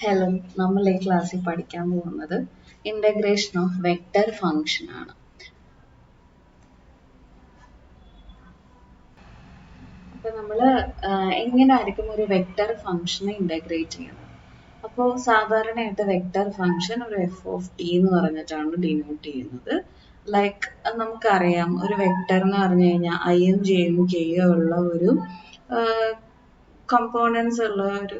Hello, നമ്മൾ ഈ ക്ലാസ്സിൽ പഠിക്കാൻ പോകുന്നത് ഇന്റഗ്രേഷൻ ഓഫ് വെക്റ്റർ ഫംഗ്ഷൻ ആണ്. അപ്പോൾ നമ്മൾ എങ്ങനെയായിരിക്കും ഒരു വെക്റ്റർ ഫംഗ്ഷനെ ഇന്റഗ്രേറ്റ് ചെയ്യുന്നത്? അപ്പോൾ സാധാരണയായിട്ട് വെക്റ്റർ ഫംഗ്ഷൻ ഒരു എഫ് ഓഫ് ടി എന്ന് പറഞ്ഞിട്ടാണ് ഡിനോട്ട് ചെയ്യുന്നത്. ലൈക്ക് നമുക്കറിയാം, ഒരു വെക്റ്റർ എന്ന് പറഞ്ഞു കഴിഞ്ഞാൽ ഐയും ജെയും കെയും ഉള്ള ഒരു കമ്പോണൻസ് ഉള്ള ഒരു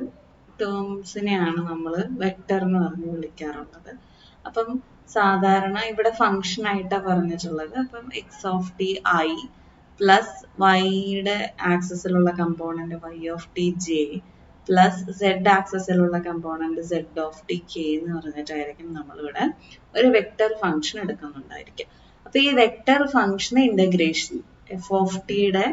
ടേംസിനെയാണ് നമ്മൾ വെക്റ്റർ എന്ന് പറഞ്ഞ് വിളിക്കാറുള്ളത്. അപ്പം സാധാരണ ഇവിടെ ഫംഗ്ഷൻ ആയിട്ടാണ് പറഞ്ഞിട്ടുള്ളത്. അപ്പം X of T I plus വൈയുടെ ആക്സസിലുള്ള component Y of T J plus Z ആക്സസിലുള്ള component Z of T K എന്ന് പറഞ്ഞിട്ടായിരിക്കും നമ്മളിവിടെ ഒരു വെക്റ്റർ ഫംഗ്ഷൻ എടുക്കുന്നുണ്ടായിരിക്കും. അപ്പൊ ഈ vector function integration F of ടിയുടെ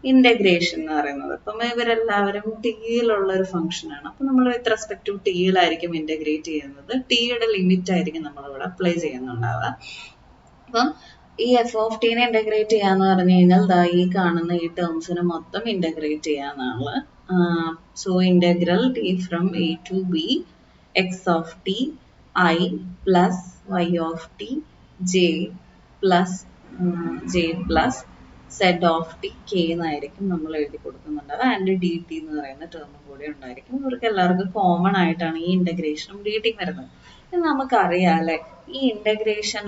ഇന്റഗ്രേഷൻ എന്ന് പറയുന്നത്, അപ്പം ഇവരെല്ലാവരും ടിയിലുള്ള ഒരു ഫംഗ്ഷൻ ആണ്. അപ്പൊ നമ്മൾ വിത്ത് റെസ്പെക്ട് ടു ടിയിലായിരിക്കും ഇന്റഗ്രേറ്റ് ചെയ്യുന്നത്. ടിയുടെ ലിമിറ്റ് ആയിരിക്കും നമ്മളിവിടെ അപ്ലൈ ചെയ്യുന്നുണ്ടാവുക. അപ്പം ഈ എഫ് ഓഫ് ടിനെ ഇന്റഗ്രേറ്റ് ചെയ്യാന്ന് പറഞ്ഞു കഴിഞ്ഞാൽ ഈ കാണുന്ന ഈ ടേംസിനെ മൊത്തം ഇന്റഗ്രേറ്റ് ചെയ്യാന്നാണ്. So integral T from A to B X of T I plus Y of T J plus Z of T K എന്നായിരിക്കും നമ്മൾ എഴുതി കൊടുക്കുന്നുണ്ട്. ആൻഡ് ഡി ടി എന്ന് പറയുന്ന ടേമും കൂടി ഉണ്ടായിരിക്കും. ഇവർക്ക് എല്ലാവർക്കും കോമൺ ആയിട്ടാണ് ഈ ഇന്റഗ്രേഷനും ഡി ടി വരുന്നത്. നമുക്കറിയാം അല്ലെ, ഈ ഇന്റഗ്രേഷൻ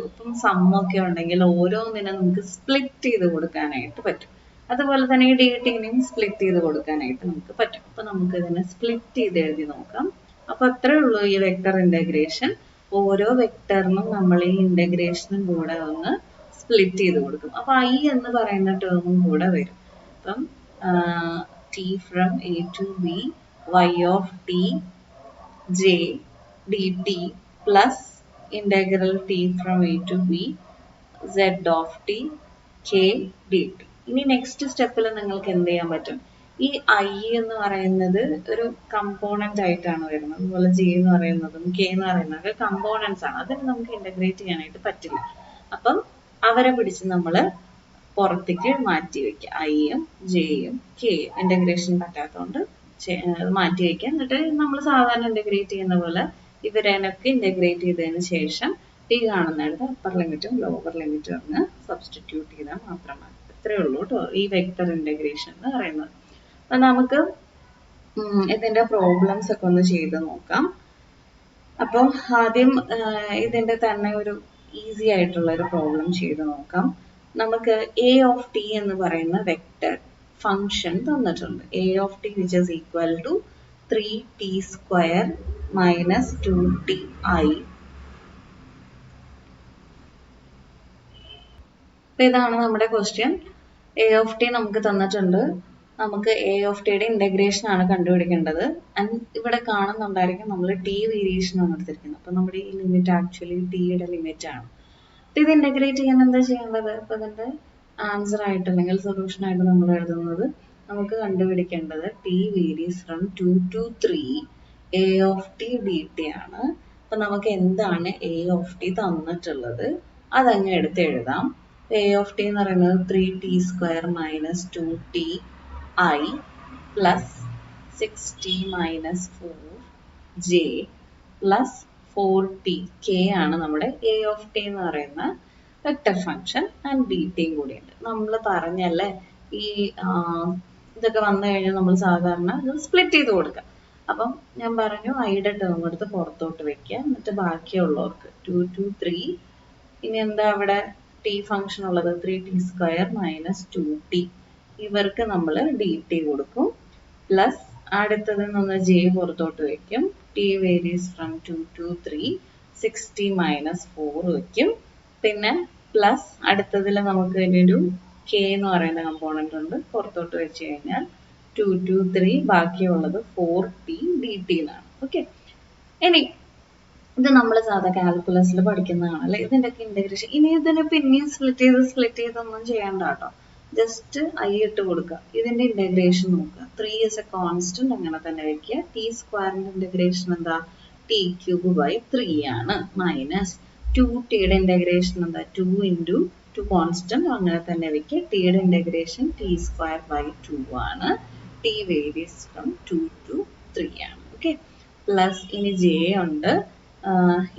ഇപ്പം സമ്മൊക്കെ ഉണ്ടെങ്കിൽ ഓരോന്നിനും നമുക്ക് സ്പ്ലിറ്റ് ചെയ്ത് കൊടുക്കാനായിട്ട് പറ്റും. അതുപോലെ തന്നെ ഈ ഡി ടിനെയും സ്പ്ലിറ്റ് ചെയ്ത് കൊടുക്കാനായിട്ട് നമുക്ക് പറ്റും. അപ്പൊ നമുക്ക് ഇതിനെ സ്പ്ലിറ്റ് ചെയ്ത് എഴുതി നോക്കാം. അപ്പൊ അത്രേ ഉള്ളൂ ഈ വെക്റ്റർ ഇന്റഗ്രേഷൻ. ഓരോ വെക്റ്ററിനും നമ്മൾ ഈ ഇന്റഗ്രേഷനും കൂടെ ഒന്ന് സ്പ്ലിറ്റ് ചെയ്ത് കൊടുക്കും. അപ്പൊ ഐ എന്ന് പറയുന്ന ടേമും കൂടെ വരും. അപ്പം T from A to B Y of T J D T plus integral T from A to B Z of T K D T. ഇനി നെക്സ്റ്റ് സ്റ്റെപ്പിൽ നിങ്ങൾക്ക് എന്ത് ചെയ്യാൻ പറ്റും? ഈ ഐ എന്ന് പറയുന്നത് ഒരു കമ്പോണന്റ് ആയിട്ടാണ് വരുന്നത്. അതുപോലെ ജെ എന്ന് പറയുന്നതും കെ എന്ന് പറയുന്നതൊക്കെ കമ്പോണൻസ് ആണ്. അതിന് നമുക്ക് ഇന്റഗ്രേറ്റ് ചെയ്യാനായിട്ട് പറ്റില്ല. അപ്പം അവരെ പിടിച്ച് നമ്മൾ പുറത്തേക്ക് മാറ്റി വെക്കുക. ഐയും ജെയും കെയും ഇന്റഗ്രേഷൻ പറ്റാത്തതുകൊണ്ട് മാറ്റി വെക്കുക. എന്നിട്ട് നമ്മൾ സാധാരണ ഇന്റഗ്രേറ്റ് ചെയ്യുന്ന പോലെ ഇവരേനൊക്കെ ഇന്റഗ്രേറ്റ് ചെയ്തതിന് ശേഷം ടി കാണുന്നിടത്ത് അപ്പർ ലിമിറ്റും ലോവർ ലിമിറ്റും അങ്ങ് സബ്സ്റ്റിറ്റ്യൂട്ട് ചെയ്താൽ മാത്രമാണ്. ഇത്രയേ ഉള്ളൂ കേട്ടോ ഈ വെക്റ്റർ ഇന്റഗ്രേഷൻ എന്ന് പറയുന്നത്. അപ്പൊ നമുക്ക് ഇതിന്റെ പ്രോബ്ലംസ് ഒക്കെ ഒന്ന് ചെയ്ത് നോക്കാം. അപ്പോൾ ആദ്യം ഇതിന്റെ തന്നെ ഒരു ഈസി ആയിട്ടുള്ള ഒരു പ്രോബ്ലം ചെയ്ത് നോക്കാം. നമുക്ക് എ ഓഫ് ടി എന്ന് പറയുന്ന വെക്റ്റർ ഫംഗ്ഷൻ തന്നിട്ടുണ്ട്. A of T which is equal to 3t square minus 2ti. അപ്പൊ ഇതാണ് നമ്മുടെ ക്വസ്റ്റ്യൻ. എ ഓഫ് ടി നമുക്ക് തന്നിട്ടുണ്ട്. നമുക്ക് എ ഓഫ് ടിയുടെ ഇന്റഗ്രേഷൻ ആണ് കണ്ടുപിടിക്കേണ്ടത്. ആൻഡ് ഇവിടെ കാണുന്നുണ്ടായിരിക്കും നമ്മൾ ടി വേരിയേഷൻ ആണ് എടുത്തിരിക്കുന്നത്. അപ്പൊ നമ്മുടെ ഈ ലിമിറ്റ് ആക്ച്വലി ടിയുടെ ലിമിറ്റ് ആണ്. ഇത് ഇന്റഗ്രേറ്റ് ചെയ്യാൻ എന്താ ചെയ്യേണ്ടത്? അപ്പൊ ഇതിന്റെ ആൻസർ ആയിട്ട് അല്ലെങ്കിൽ സൊല്യൂഷൻ ആയിട്ട് നമ്മൾ എഴുതുന്നത്, നമുക്ക് കണ്ടുപിടിക്കേണ്ടത് T varies from 2 to 3 A of T D T ആണ്. അപ്പൊ നമുക്ക് എന്താണ് എ ഓഫ് ടി തന്നിട്ടുള്ളത് അതങ്ങ് എടുത്ത് എഴുതാം. എ ഓഫ് ടി എന്ന് പറയുന്നത് 3t square minus 2ti plus 6t minus 4j plus 4tk ആണ് നമ്മുടെ എ ഓഫ് ടി എന്ന് പറയുന്ന വെക്റ്റർ ഫംഗ്ഷൻ. ആൻഡ് ഡി ടിയും കൂടിയുണ്ട്. നമ്മൾ പറഞ്ഞല്ലേ ഈ ഇതൊക്കെ വന്നു കഴിഞ്ഞാൽ നമ്മൾ സാധാരണ ഇത് സ്പ്ലിറ്റ് ചെയ്ത് കൊടുക്കാം. അപ്പം ഞാൻ പറഞ്ഞു ഐയുടെ ടേം എടുത്ത് പുറത്തോട്ട് വെക്കുക. എന്നിട്ട് ബാക്കിയുള്ളവർക്ക് 2 to 3 ഇനി എന്താ അവിടെ ടി ഫംഗ്ഷൻ ഉള്ളത് 3t സ്ക്വയർ മൈനസ് 2t. ഇവർക്ക് നമ്മൾ ഡി ടി കൊടുക്കും. പ്ലസ് അടുത്തത് നിന്ന് ജെ പുറത്തോട്ട് വെക്കും. T varies from 2 to 3 6t minus 4 വെക്കും. പിന്നെ പ്ലസ് അടുത്തതിൽ നമുക്ക് ഒരു കെ എന്ന് പറയുന്ന കമ്പോണന്റ് ഉണ്ട്. പുറത്തോട്ട് വെച്ച് കഴിഞ്ഞാൽ 2 to 3 ബാക്കിയുള്ളത് 4t ഡി ടി എന്നാണ്. ഓക്കെ, ഇനി ഇത് നമ്മൾ സാധാ കാൽക്കുലസിൽ പഠിക്കുന്നതാണല്ലേ ഇതിന്റെയൊക്കെ ഇന്റഗ്രേഷൻ. ഇനി ഇതിനെ പിന്നെയും സ്പ്ലിറ്റ് ചെയ്തൊന്നും ചെയ്യണ്ട കേട്ടോ. ജസ്റ്റ് ഐ ഇട്ട് കൊടുക്കുക. ഇതിന്റെ ഇന്റഗ്രേഷൻ നോക്കുക. 3 is a constant അങ്ങനെ തന്നെ വെക്കുക. ടി സ്ക്വയറിന്റെ ഇന്റഗ്രേഷൻ എന്താ? ടി ക്യൂബ് ബൈ 3 ആണ്. മൈനസ് 2ടിയുടെ ഇന്റഗ്രേഷൻ എന്താ? 2 into 2 കോൺസ്റ്റന്റ് അങ്ങനെ തന്നെ വെക്കുക. ടിയുടെ ഇന്റഗ്രേഷൻ ടി സ്ക്വയർ ബൈ 2 ആണ്. ടി വേരീസ് ഫ്രം 2 to 3 ആണ്. ഓക്കെ, പ്ലസ് ഇനി ജെ ഉണ്ട്.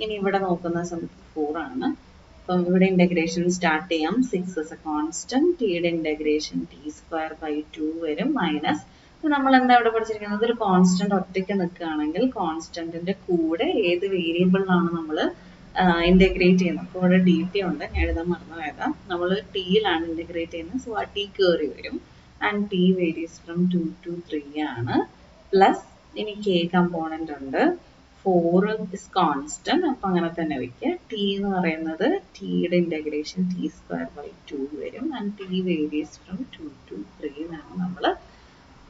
ഇനി ഇവിടെ നോക്കുന്ന സമയത്ത് 4 ആണ്. അപ്പം ഇവിടെ ഇന്റഗ്രേഷൻ സ്റ്റാർട്ട് ചെയ്യാം. 6 is a constant. ടിയുടെ ഇന്റഗ്രേഷൻ t²/2 വരും മൈനസ് നമ്മൾ എന്താ ഇവിടെ പഠിച്ചിരിക്കുന്നത്, ഒരു കോൺസ്റ്റന്റ് ഒറ്റയ്ക്ക് നിൽക്കുകയാണെങ്കിൽ കോൺസ്റ്റന്റിന്റെ കൂടെ ഏത് വേരിയബിളിലാണ് നമ്മൾ ഇന്റഗ്രേറ്റ് ചെയ്യുന്നത്. അപ്പോൾ ഇവിടെ ഡി ടി ഉണ്ട്, ഞാൻ എഴുതാൻ മറന്നുപോയതാ. നമ്മൾ ടിയിലാണ് ഇന്റഗ്രേറ്റ് ചെയ്യുന്നത്. സോ ആ ടി കയറി വരും. And T varies from 2 to 3 ആണ്. പ്ലസ് ഇനി കെ കമ്പോണന്റ് ഉണ്ട്. 4 ഇസ് കോൺസ്റ്റന്റ്, അപ്പൊ അങ്ങനെ തന്നെ വെക്കുക. ടി എന്ന് പറയുന്നത് ടിയുടെ ഇന്റഗ്രേഷൻ t²/2 വരും. And T varies from 2 to 3 എന്നാണ്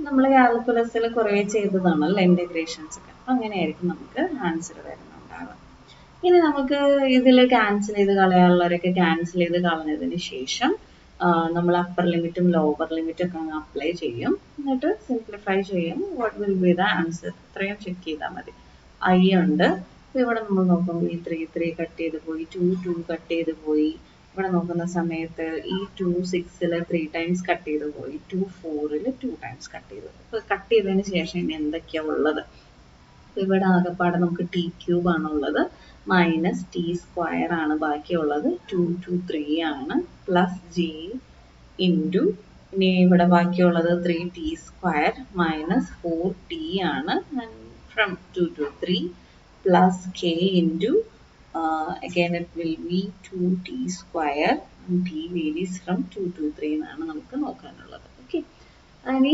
നമ്മൾ കാൽക്കുലസിൽ കുറേ ചെയ്തതാണല്ലോ ഇന്റഗ്രേഷൻസ് ഒക്കെ. അപ്പൊ അങ്ങനെയായിരിക്കും നമുക്ക് ആൻസർ വരുന്നുണ്ടാവുക. ഇനി നമുക്ക് ഇതിൽ ക്യാൻസൽ ചെയ്ത് കളയാനുള്ളവരൊക്കെ ക്യാൻസൽ ചെയ്ത് കളഞ്ഞതിന് ശേഷം നമ്മൾ അപ്പർ ലിമിറ്റും ലോവർ ലിമിറ്റും ഒക്കെ അങ്ങ് അപ്ലൈ ചെയ്യും. എന്നിട്ട് സിംപ്ലിഫൈ ചെയ്യും. What will be the answer, ഇത്രയും ചെക്ക് ചെയ്താൽ മതി. ഐ ഉണ്ട്. ഇവിടെ നമ്മൾ നോക്കുമ്പോൾ ഈ 3 കട്ട് ചെയ്ത് പോയി, 2 കട്ട് ചെയ്ത് പോയി. ഇവിടെ നോക്കുന്ന സമയത്ത് ഈ 2 6 3 ടൈംസ് കട്ട് ചെയ്ത് പോയി, 2 4 2 ടൈംസ് കട്ട് ചെയ്ത്. ഇപ്പൊ കട്ട് ചെയ്തതിന് ശേഷം ഇനി എന്തൊക്കെയാ ഉള്ളത്? ഇവിടെ ആകെപ്പാടെ നമുക്ക് ടി ക്യൂബ് ആണുള്ളത്, മൈനസ് t² ആണ് ബാക്കിയുള്ളത്, 2 to 3 ആണ്, പ്ലസ് ജെ ഇൻറ്റു ഇനി ഇവിടെ ബാക്കിയുള്ളത് 3t² മൈനസ് 4t ആണ്. From 2 to 3 plus k into again it will be 2t² and t varies from 2 to 3 എന്നാണ് നമുക്ക് നോക്കാനുള്ളത്. ഓക്കെ, ഇനി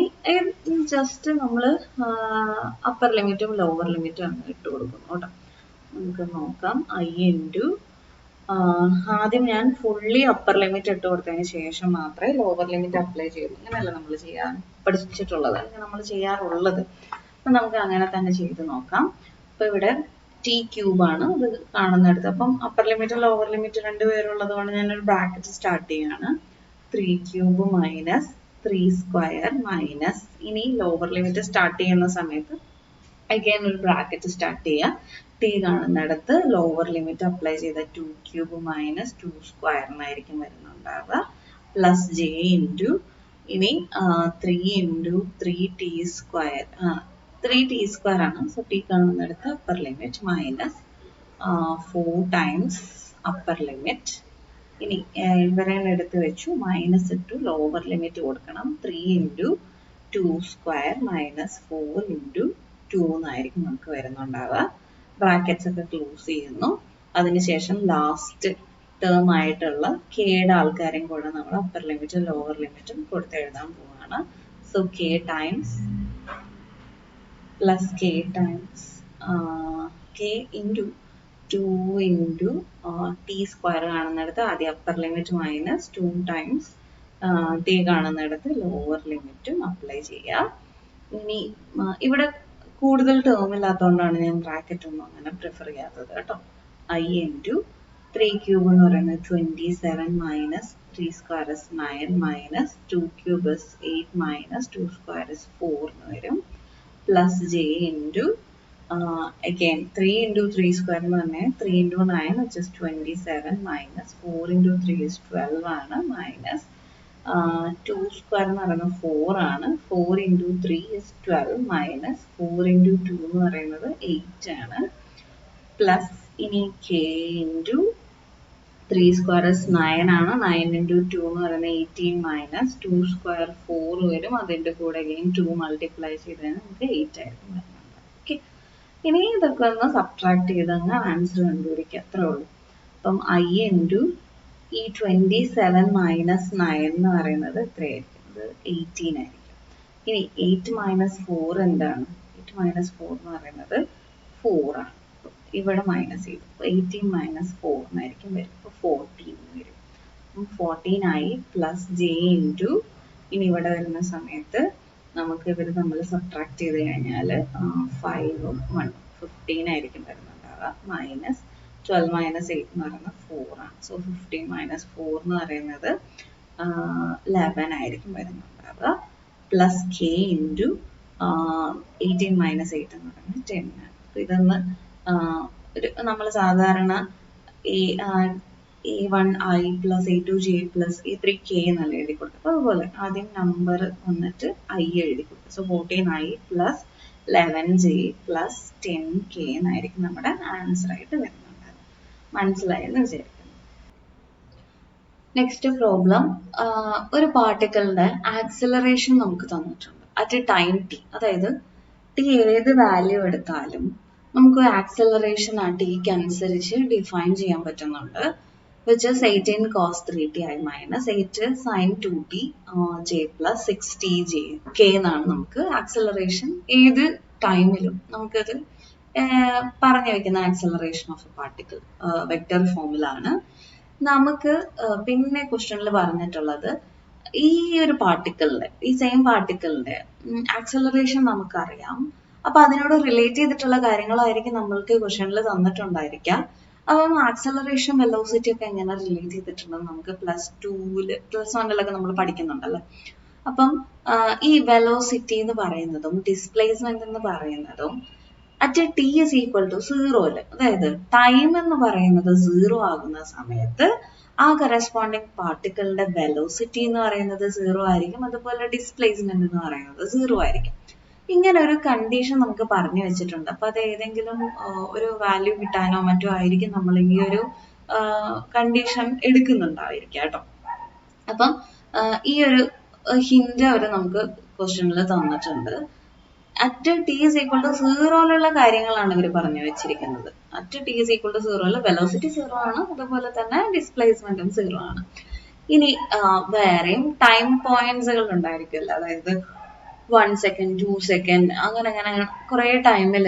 ജസ്റ്റ് നമ്മൾ അപ്പർ ലിമിറ്റും ലോവർ ലിമിറ്റും അങ്ങ് ഇട്ട് കൊടുക്കുന്നു കേട്ടോ. നമുക്ക് നോക്കാം. ഐ ഇൻറ്റു ആദ്യം ഞാൻ ഫുള്ളി അപ്പർ ലിമിറ്റ് ഇട്ട് കൊടുത്തതിന് ശേഷം മാത്രമേ ലോവർ ലിമിറ്റ് അപ്ലൈ ചെയ്യൂ. ഇങ്ങനെയല്ല നമ്മൾ ചെയ്യാൻ പഠിച്ചിട്ടുള്ളത്, അല്ലെങ്കിൽ നമ്മൾ ചെയ്യാറുള്ളത്. അപ്പം നമുക്ക് അങ്ങനെ തന്നെ ചെയ്ത് നോക്കാം. അപ്പം ഇവിടെ ടി ക്യൂബാണ് ഇത് കാണുന്നിടത്ത്. അപ്പം അപ്പർ ലിമിറ്റ് ലോവർ ലിമിറ്റ് രണ്ടുപേരുള്ളത് കൊണ്ട് ഞാനൊരു ബ്രാക്കറ്റ് സ്റ്റാർട്ട് ചെയ്യാണ്. 3³ മൈനസ് 3² മൈനസ് ഇനി ലോവർ ലിമിറ്റ് സ്റ്റാർട്ട് ചെയ്യുന്ന സമയത്ത് അഗൈൻ ഒരു ബ്രാക്കറ്റ് സ്റ്റാർട്ട് ചെയ്യുക. ടി കാണുന്നിടത്ത് ലോവർ ലിമിറ്റ് അപ്ലൈ ചെയ്ത 2³ മൈനസ് 2² എന്നായിരിക്കും വരുന്നുണ്ടാവുക. പ്ലസ് ജെ ഇൻറ്റു ഇനി 3 ഇൻറ്റു 3t², 3t² ആണ്. സോ ടി കാണുന്നിടത്ത് upper limit minus 4 times upper limit. ഇനി ഇവരെ എടുത്ത് വെച്ചു, മൈനസ് ഇട്ടു, ലോവർ ലിമിറ്റ് കൊടുക്കണം. 3 ഇൻറ്റു 2² മൈനസ് 4 ഇൻറ്റു 2 എന്നായിരിക്കും നമുക്ക് വരുന്നുണ്ടാവുക. ബ്രാക്കറ്റ്സ് ഒക്കെ ക്ലോസ് ചെയ്യുന്നു. അതിനുശേഷം ലാസ്റ്റ് ടേം ആയിട്ടുള്ള കെയുടെ ആൾക്കാരെയും കൂടെ നമ്മൾ അപ്പർ ലിമിറ്റും ലോവർ ലിമിറ്റും കൊടുത്ത് എഴുതാൻ പോവുകയാണ്. So K times plus K times K into 2 into t² കാണുന്നിടത്ത് ആദ്യം upper limit minus 2 times T കാണുന്നിടത്ത് ലോവർ ലിമിറ്റും അപ്ലൈ ചെയ്യുക. ഇനി ഇവിടെ കൂടുതൽ ടേം ഇല്ലാത്തതുകൊണ്ടാണ് ഞാൻ ബ്രാക്കറ്റ് ഒന്നും അങ്ങനെ പ്രിഫർ ചെയ്യാത്തത് കേട്ടോ. ഐ ഇൻറ്റു 3³ എന്ന് പറയുന്നത് 27 മൈനസ് 3² 9 മൈനസ് 2³ 8 മൈനസ് 2² 4 എന്ന് വരും. Plus J into again 3 into 3² എന്ന് പറഞ്ഞാൽ 3 into 9 which is 27 minus 4 into 3 is 12 ആണ്, മൈനസ് 2² എന്ന് പറയുന്നത് 4 ആണ്. 4 into 3 is 12 മൈനസ് 4 into 2 എന്ന് പറയുന്നത് 8 ആണ്. പ്ലസ് ഇനി k into 3² is 9 ആണ്. 9 into 2 എന്ന് പറയുന്നത് 18 മൈനസ് 2² 4 വരും. അതിൻ്റെ കൂടെ again 2 മൾട്ടിപ്ലൈ ചെയ്താൽ നമുക്ക് 8 ആയിരിക്കും വരുന്നത്. ഓക്കെ, ഇനി ഇതൊക്കെ ഒന്ന് സബ്ട്രാക്ട് ചെയ്തങ്ങ് ആൻസർ കണ്ടുപിടിക്കുക, അത്രേ ഉള്ളൂ. അപ്പം ഐ ഇൻറ്റു ഈ 27 മൈനസ് 9 എന്ന് പറയുന്നത് എത്രയായിരിക്കും? അത് 18 ആയിരിക്കും. ഇനി 8 മൈനസ് 4 എന്താണ്? 8 മൈനസ് 4 എന്ന് പറയുന്നത് 4 ആണ്. ഇവിടെ മൈനസ് ചെയ്തു, 18 മൈനസ് 4 എന്നായിരിക്കും വരും. അപ്പോൾ 14 വരും. 14 ആയി. പ്ലസ് ജെ ഇൻറ്റു ഇനി ഇവിടെ വരുന്ന സമയത്ത് നമുക്ക് ഇവർ നമ്മൾ സബ്ട്രാക്ട് ചെയ്ത് കഴിഞ്ഞാൽ 5ഉം 1 15 ആയിരിക്കും വരുന്നുണ്ടാവുക. മൈനസ് 12 മൈനസ് 8 എന്ന് പറയുന്നത് 4 ആണ്. സോ 15 മൈനസ് 4 എന്ന് പറയുന്നത് 11 ആയിരിക്കും വരുന്നുണ്ടാവുക. പ്ലസ് കെ ഇൻറ്റു 18 മൈനസ് 8 എന്ന് പറയുന്നത് 10 ആണ്. അപ്പോൾ ഇതൊന്ന് നമ്മൾ സാധാരണ A1i plus A2j plus A3k എന്നല്ല എഴുതി കൊടുക്കുക. അപ്പോൾ അതുപോലെ ആദ്യം നമ്പർ വന്നിട്ട് i എഴുതി കൊടുക്കുക. So 14i plus 11j plus 10k എന്നായിരിക്കും നമ്മുടെ ആൻസർ ആയിട്ട് വരുന്നുണ്ട്. മനസ്സിലായെന്ന് വിചാരിക്കുന്നു. നെക്സ്റ്റ് പ്രോബ്ലം, ഒരു പാർട്ടിക്കിളിന്റെ ആക്സിലറേഷൻ നമുക്ക് തന്നിട്ടുണ്ട് അറ്റ് എ ടൈം ടി. അതായത് ടി ഏത് വാല്യൂ എടുത്താലും നമുക്ക് ആക്സിലറേഷൻ ആ ടിക്ക് അനുസരിച്ച് ഡിഫൈൻ ചെയ്യാൻ പറ്റുന്നുണ്ട്. which is 18 cos 3t I minus 8 sin 2t j plus 6t j k എന്നാണ് നമുക്ക് ആക്സിലറേഷൻ ഏത് ടൈമിലും നമുക്കത് പറഞ്ഞു വെക്കുന്ന acceleration of A particle vector ഫോമിലാണ്. നമുക്ക് പിന്നെ ക്വസ്റ്റ്യനിൽ പറഞ്ഞിട്ടുള്ളത് ഈ ഒരു പാർട്ടിക്കിളിന്റെ, ഈ സെയിം പാർട്ടിക്കിളിന്റെ ആക്സിലറേഷൻ നമുക്കറിയാം. അപ്പൊ അതിനോട് റിലേറ്റ് ചെയ്തിട്ടുള്ള കാര്യങ്ങളായിരിക്കും നമ്മൾക്ക് ക്വസ്റ്റ്യനിൽ തന്നിട്ടുണ്ടായിരിക്കാം. അപ്പം ആക്സലറേഷൻ വെലോസിറ്റി ഒക്കെ എങ്ങനെ റിലേറ്റ് ചെയ്തിട്ടുണ്ടെന്ന് നമുക്ക് +1 നമ്മൾ പഠിക്കുന്നുണ്ടല്ലേ. അപ്പം ഈ വെലോസിറ്റി എന്ന് പറയുന്നതും ഡിസ്പ്ലേസ്മെന്റ് എന്ന് പറയുന്നതും at T is equal to 0, അതായത് ടൈം എന്ന് പറയുന്നത് 0 ആകുന്ന സമയത്ത് ആ കറസ്പോണ്ടിങ് പാർട്ടിക്കിളിന്റെ വെലോസിറ്റി എന്ന് പറയുന്നത് 0 ആയിരിക്കും. അതുപോലെ ഡിസ്പ്ലേസ്മെന്റ് എന്ന് പറയുന്നത് 0 ആയിരിക്കും. ഇങ്ങനെ ഒരു കണ്ടീഷൻ നമുക്ക് പറഞ്ഞു വെച്ചിട്ടുണ്ട്. അപ്പൊ അത് ഏതെങ്കിലും ഒരു വാല്യൂ കിട്ടാനോ മറ്റോ ആയിരിക്കും നമ്മൾ ഈ ഒരു കണ്ടീഷൻ എടുക്കുന്നുണ്ടായിരിക്കും കേട്ടോ. അപ്പം ഈ ഒരു ഹിന്റ് അവർ നമുക്ക് ക്വസ്റ്റ്യനിൽ തന്നിട്ടുണ്ട്. At T is equal to 0 കാര്യങ്ങളാണ് ഇവർ പറഞ്ഞു വെച്ചിരിക്കുന്നത്. At T is equal to 0 velocity 0 ആണ്, അതുപോലെ തന്നെ ഡിസ്പ്ലേസ്മെന്റും 0 ആണ്. ഇനി വേറെയും ടൈം പോയിന്റ്സുകൾ ഉണ്ടായിരിക്കുമല്ലോ, അതായത് 1 സെക്കൻഡ് 2 സെക്കൻഡ് അങ്ങനെ കുറെ ടൈമിൽ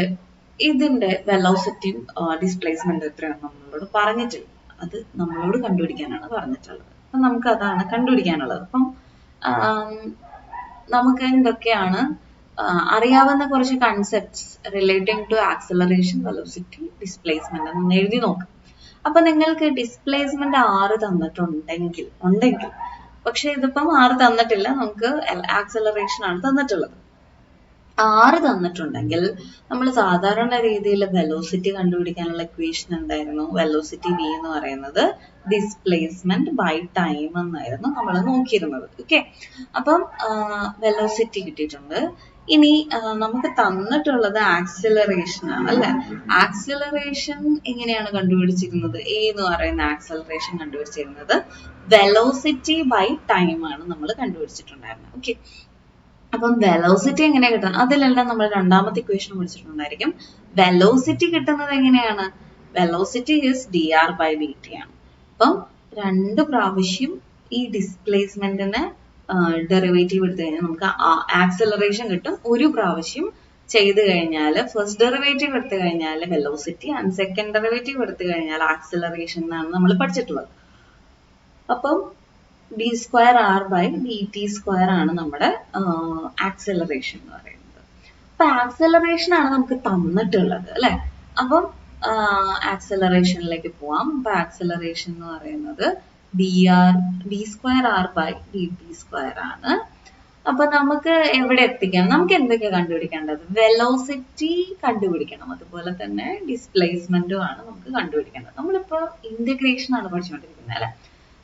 ഇതിന്റെ വെലോസിറ്റിയും ഡിസ്പ്ലേസ്മെന്റ് എത്രയാണ് നമ്മളോട് പറഞ്ഞിട്ടില്ല. അത് നമ്മളോട് കണ്ടുപിടിക്കാനാണ് പറഞ്ഞിട്ടുള്ളത്. അപ്പം നമുക്ക് അതാണ് കണ്ടുപിടിക്കാനുള്ളത്. അപ്പം നമുക്ക് എന്തൊക്കെയാണ് അറിയാവുന്ന കുറച്ച് concepts relating to acceleration, velocity, displacement എന്ന് എഴുതി നോക്കാം. അപ്പൊ നിങ്ങൾക്ക് ഡിസ്പ്ലേസ്മെന്റ് 6 തന്നിട്ടുണ്ടെങ്കിൽ പക്ഷെ ഇതിപ്പം 6 തന്നിട്ടില്ല, നമുക്ക് ആക്സിലറേഷൻ ആണ് തന്നിട്ടുള്ളത്. 6 തന്നിട്ടുണ്ടെങ്കിൽ നമ്മൾ സാധാരണ രീതിയിൽ വെലോസിറ്റി കണ്ടുപിടിക്കാനുള്ള ഇക്വേഷൻ എന്തായിരുന്നു? വെലോസിറ്റി v എന്ന് പറയുന്നത് ഡിസ്പ്ലേസ്മെന്റ് ബൈ ടൈം എന്നായിരുന്നു നമ്മൾ നോക്കിയിരുന്നത്. ഓക്കെ, അപ്പം വെലോസിറ്റി കിട്ടിയിട്ടുണ്ട്. ഇനി നമുക്ക് തന്നിട്ടുള്ളത് ആക്സിലറേഷൻ ആണ് അല്ലെ. ആക്സിലറേഷൻ എങ്ങനെയാണ് കണ്ടുപിടിച്ചിരുന്നത്? എ എന്ന് പറയുന്ന ആക്സിലറേഷൻ കണ്ടുപിടിച്ചിരുന്നത് വെലോസിറ്റി ബൈ ടൈം ആണ് നമ്മൾ കണ്ടുപിടിച്ചിട്ടുണ്ടായിരുന്നത്. ഓക്കെ, അപ്പം വെലോസിറ്റി എങ്ങനെയാ കിട്ടുന്നത്? അതിലെല്ലാം നമ്മൾ രണ്ടാമത്തെ ഇക്വേഷൻ പഠിച്ചിട്ടുണ്ടായിരിക്കും. വെലോസിറ്റി കിട്ടുന്നത് എങ്ങനെയാണ്? വെലോസിറ്റി ഈസ് dr/dt ആണ്. അപ്പം 2 പ്രാവശ്യം ഈ ഡിസ്പ്ലേസ്മെന്റിന് ഡെറിവേറ്റീവ് എടുത്തു കഴിഞ്ഞാൽ നമുക്ക് ആക്സിലറേഷൻ കിട്ടും. 1 പ്രാവശ്യം ചെയ്ത് കഴിഞ്ഞാൽ ഫസ്റ്റ് ഡെറിവേറ്റീവ് എടുത്തു കഴിഞ്ഞാൽ വെലോസിറ്റി, ആൻഡ് സെക്കൻഡ് ഡെറിവേറ്റീവ് എടുത്തു കഴിഞ്ഞാൽ ആക്സിലറേഷൻ എന്നാണ് നമ്മൾ പഠിച്ചിട്ടുള്ളത്. അപ്പം d²r/dt² ആണ് നമ്മുടെ ആക്സിലറേഷൻ എന്ന് പറയുന്നത്. അപ്പൊ ആക്സിലറേഷൻ ആണ് നമുക്ക് തന്നിട്ടുള്ളത് അല്ലെ. അപ്പം ആക്സിലറേഷനിലേക്ക് പോവാം. അപ്പൊ ആക്സിലറേഷൻ എന്ന് പറയുന്നത് d²r/dt² ആണ്. അപ്പൊ നമുക്ക് എവിടെ എത്തിക്കണം? നമുക്ക് എന്തൊക്കെയാ കണ്ടുപിടിക്കേണ്ടത്? വെലോസിറ്റി കണ്ടുപിടിക്കണം, അതുപോലെ തന്നെ ഡിസ്പ്ലേസ്മെന്റും ആണ് നമുക്ക് കണ്ടുപിടിക്കേണ്ടത്. നമ്മളിപ്പോ ഇന്റഗ്രേഷൻ ആണ് പഠിച്ചുകൊണ്ടിരിക്കുന്നത് അല്ലെ.